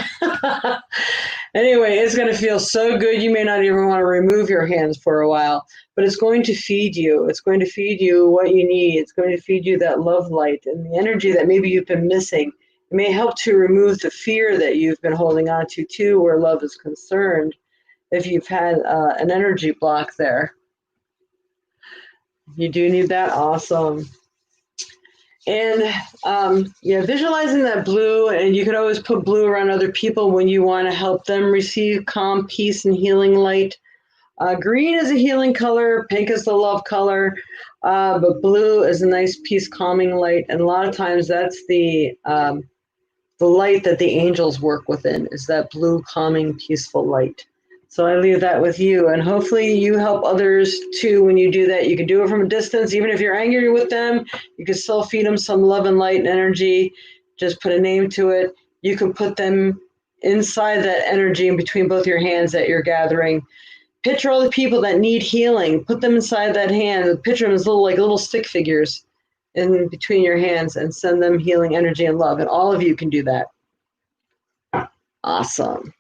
Anyway, it's going to feel so good. You may not even want to remove your hands for a while, but it's going to feed you. It's going to feed you what you need. It's going to feed you that love light and the energy that maybe you've been missing. It may help to remove the fear that you've been holding on to too, where love is concerned, if you've had an energy block there. You do need that. Awesome. And visualizing that blue, and you could always put blue around other people when you want to help them receive calm, peace, and healing light. Green is a healing color, pink is the love color, but blue is a nice, peace, calming light. And a lot of times that's the light that the angels work within, is that blue, calming, peaceful light. So I leave that with you, and hopefully you help others too when you do that. You can do it from a distance. Even if you're angry with them, you can still feed them some love and light and energy. Just put a name to it. You can put them inside that energy in between both your hands that you're gathering. Picture all the people that need healing. Put them inside that hand. Picture them as little stick figures in between your hands, and send them healing energy and love. And all of you can do that. Awesome.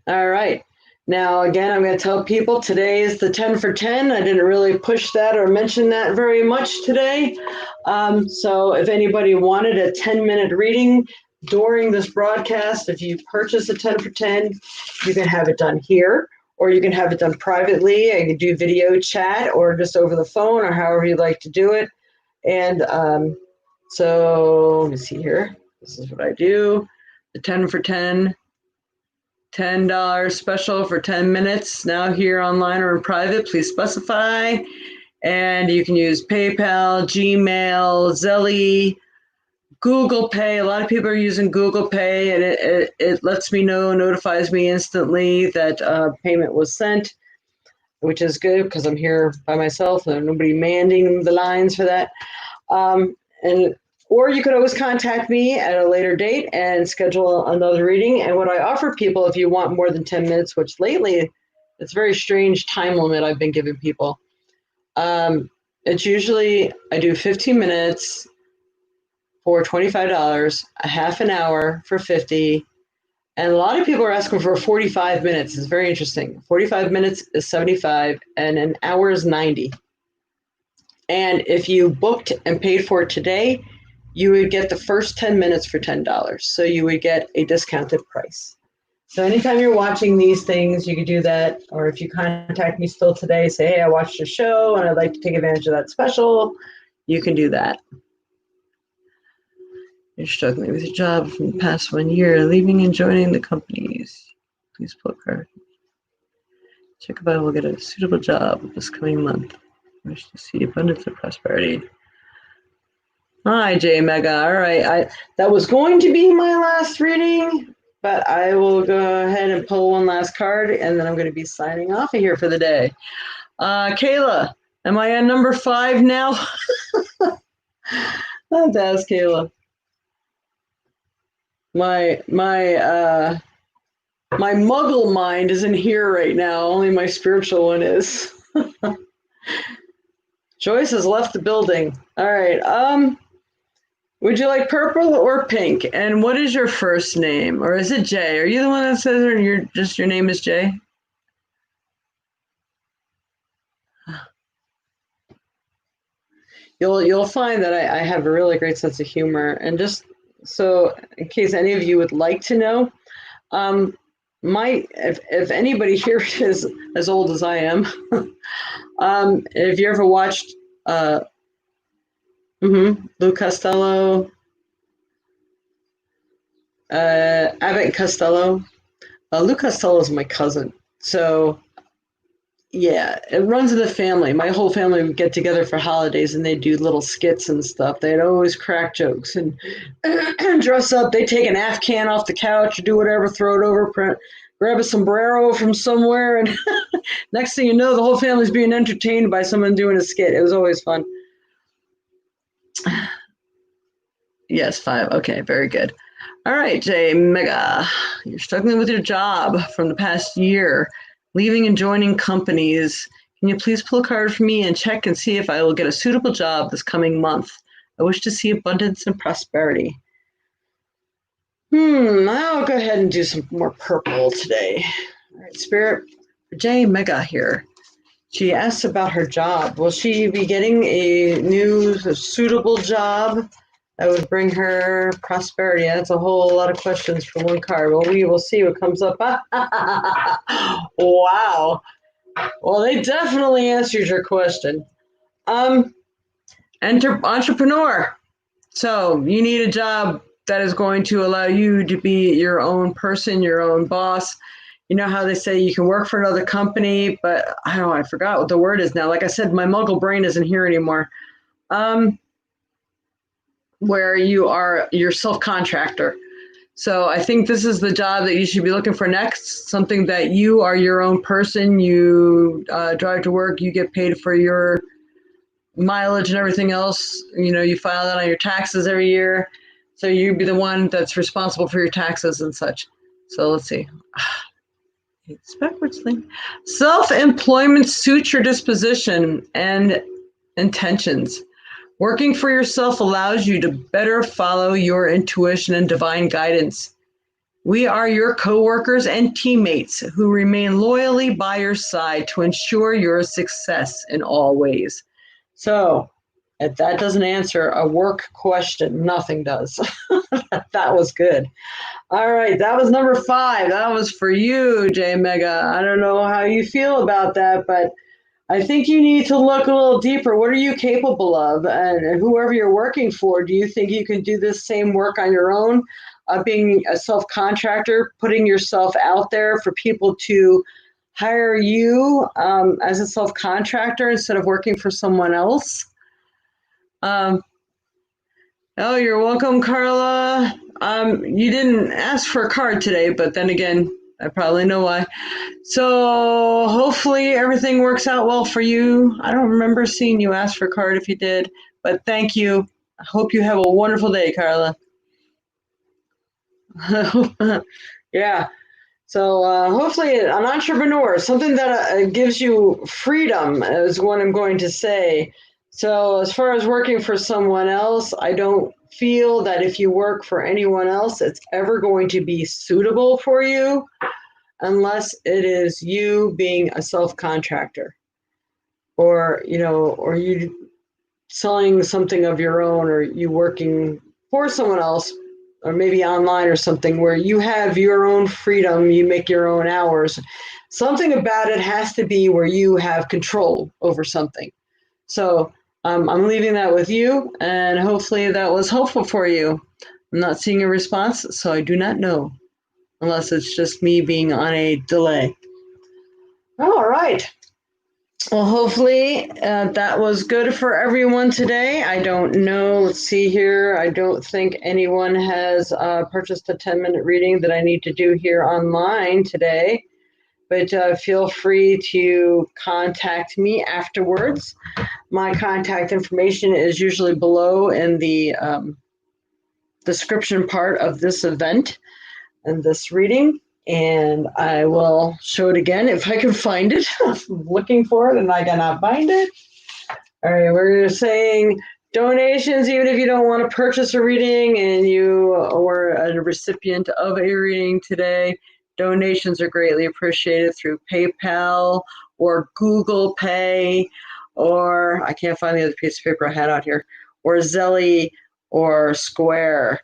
All right. Now, again, I'm going to tell people today is the 10 for 10. I didn't really push that or mention that very much today. So if anybody wanted a 10-minute reading during this broadcast, if you purchase a 10 for 10, you can have it done here, or you can have it done privately. I can do video chat or just over the phone, or however you like to do it. And so let me see here. This is what I do. The 10 for 10. $10 special for 10 minutes now here online or in private. Please specify. And you can use PayPal, Gmail, Zelly, Google Pay. A lot of people are using Google Pay, and it lets me know, notifies me instantly that payment was sent, which is good because I'm here by myself and nobody manning the lines for that. Or you could always contact me at a later date and schedule another reading. And what I offer people, if you want more than 10 minutes, which lately it's a very strange time limit I've been giving people. It's usually, I do 15 minutes for $25, a half an hour for $50. And a lot of people are asking for 45 minutes. It's very interesting. 45 minutes is $75 and an hour is $90. And if you booked and paid for it today, you would get the first 10 minutes for $10. So you would get a discounted price. So anytime you're watching these things, you could do that. Or if you contact me still today, say, hey, I watched your show and I'd like to take advantage of that special, you can do that. You're struggling with your job from the past 1 year, leaving and joining the companies. Please pull a card. Check if I will get a suitable job this coming month. I wish to see abundance of prosperity. Hi, J Mega. All right. That was going to be my last reading, but I will go ahead and pull one last card, and then I'm going to be signing off of here for the day. Kayla, am I on number 5 now? I have to ask Kayla. My muggle mind isn't here right now. Only my spiritual one is. Joyce has left the building. All right. Would you like purple or pink? And what is your first name? Or is it Jay? Are you the one that says it, or your name is Jay? You'll find that I have a really great sense of humor. And just so in case any of you would like to know, if anybody here is as old as I am, if you ever watched Lou Costello, Abbott and Costello. Lou Costello is my cousin. So, yeah, it runs in the family. My whole family would get together for holidays and they'd do little skits and stuff. They'd always crack jokes and dress up. They'd take an Afghan off the couch, do whatever, throw it over, grab a sombrero from somewhere. And next thing you know, the whole family's being entertained by someone doing a skit. It was always fun. Yes, 5. Okay, very good. All right, Jay Mega, you're struggling with your job from the past year, leaving and joining companies. Can you please pull a card for me and check and see if I will get a suitable job this coming month? I wish to see abundance and prosperity. I'll go ahead and do some more purple today. All right, Spirit, Jay Mega here. She asks about her job. Will she be getting a suitable job that would bring her prosperity? That's a whole lot of questions for one card. Well, we will see what comes up. Wow. Well, they definitely answered your question. Entrepreneur. So you need a job that is going to allow you to be your own person, your own boss. You know how they say you can work for another company, but I forgot what the word is now. Like I said, my muggle brain isn't here anymore. Where you're self-contractor. So I think this is the job that you should be looking for next, something that you are your own person. You drive to work, you get paid for your mileage and everything else. You know, you file that on your taxes every year. So you be the one that's responsible for your taxes and such. So let's see. It's backwards thing. Self-employment suits your disposition and intentions. Working for yourself allows you to better follow your intuition and divine guidance. We are your coworkers and teammates who remain loyally by your side to ensure your success in all ways. So, if that doesn't answer a work question, nothing does. That was good. All right, that was number 5. That was for you, Jay Mega. I don't know how you feel about that, but I think you need to look a little deeper. What are you capable of? And whoever you're working for, do you think you can do this same work on your own? Being a self-contractor, putting yourself out there for people to hire you as a self-contractor instead of working for someone else? Oh, you're welcome, Carla. You didn't ask for a card today, but then again, I probably know why. So hopefully everything works out well for you. I don't remember seeing you ask for a card if you did, but thank you. I hope you have a wonderful day, Carla. Yeah. So hopefully an entrepreneur, something that gives you freedom is what I'm going to say. So as far as working for someone else, I don't feel that if you work for anyone else, it's ever going to be suitable for you unless it is you being a self-contractor or you selling something of your own or you working for someone else or maybe online or something where you have your own freedom, you make your own hours. Something about it has to be where you have control over something. So I'm leaving that with you, and hopefully that was helpful for you. I'm not seeing a response, so I do not know, unless it's just me being on a delay. All right. Well, hopefully that was good for everyone today. I don't know. Let's see here. I don't think anyone has purchased a 10-minute reading that I need to do here online today. but feel free to contact me afterwards. My contact information is usually below in the description part of this event and this reading. And I will show it again if I can find it. I'm looking for it and I cannot find it. All right, we're saying donations, even if you don't want to purchase a reading and you were a recipient of a reading today, donations are greatly appreciated through PayPal or Google Pay, or I can't find the other piece of paper I had out here, or Zelle or Square.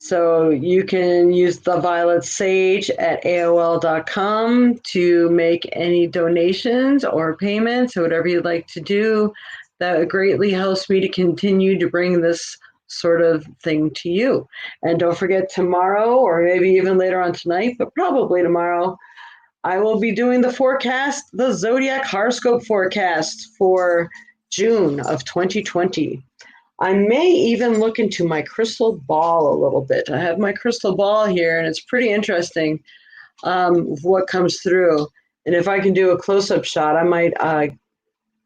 So you can use the Violet Sage at AOL.com to make any donations or payments or whatever you'd like to do. That greatly helps me to continue to bring this sort of thing to you. And don't forget, tomorrow, or maybe even later on tonight, but probably tomorrow, I will be doing the forecast, the Zodiac Horoscope forecast for June of 2020. I may even look into my crystal ball a little bit. I have my crystal ball here, and it's pretty interesting what comes through. And if I can do a close-up shot, I might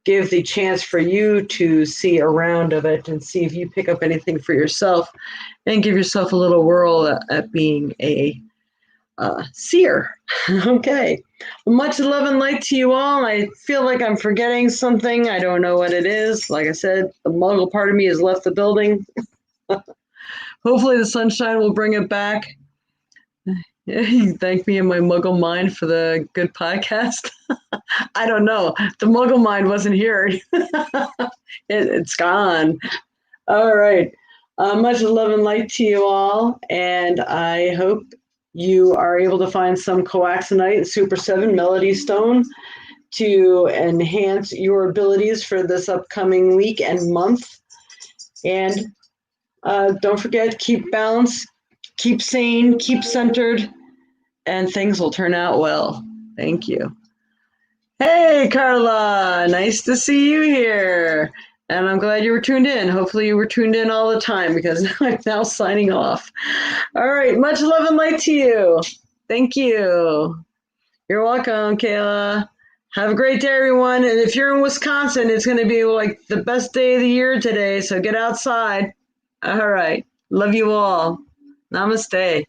give the chance for you to see a round of it and see if you pick up anything for yourself and give yourself a little whirl at being a seer. Okay. Much love and light to you all. I feel like I'm forgetting something. I don't know what it is. Like I said, the muggle part of me has left the building. Hopefully the sunshine will bring it back. You thank me in my muggle mind for the good podcast. I don't know. The muggle mind wasn't here. It's gone. All right. Much love and light to you all. And I hope you are able to find some coaxinite and Super 7 Melody Stone to enhance your abilities for this upcoming week and month. And don't forget, keep balanced, keep sane, keep centered, and things will turn out well. Thank you. Hey, Carla, nice to see you here. And I'm glad you were tuned in. Hopefully you were tuned in all the time because I'm now signing off. All right, much love and light to you. Thank you. You're welcome, Kayla. Have a great day, everyone. And if you're in Wisconsin, it's going to be like the best day of the year today, so get outside. All right. Love you all. Namaste.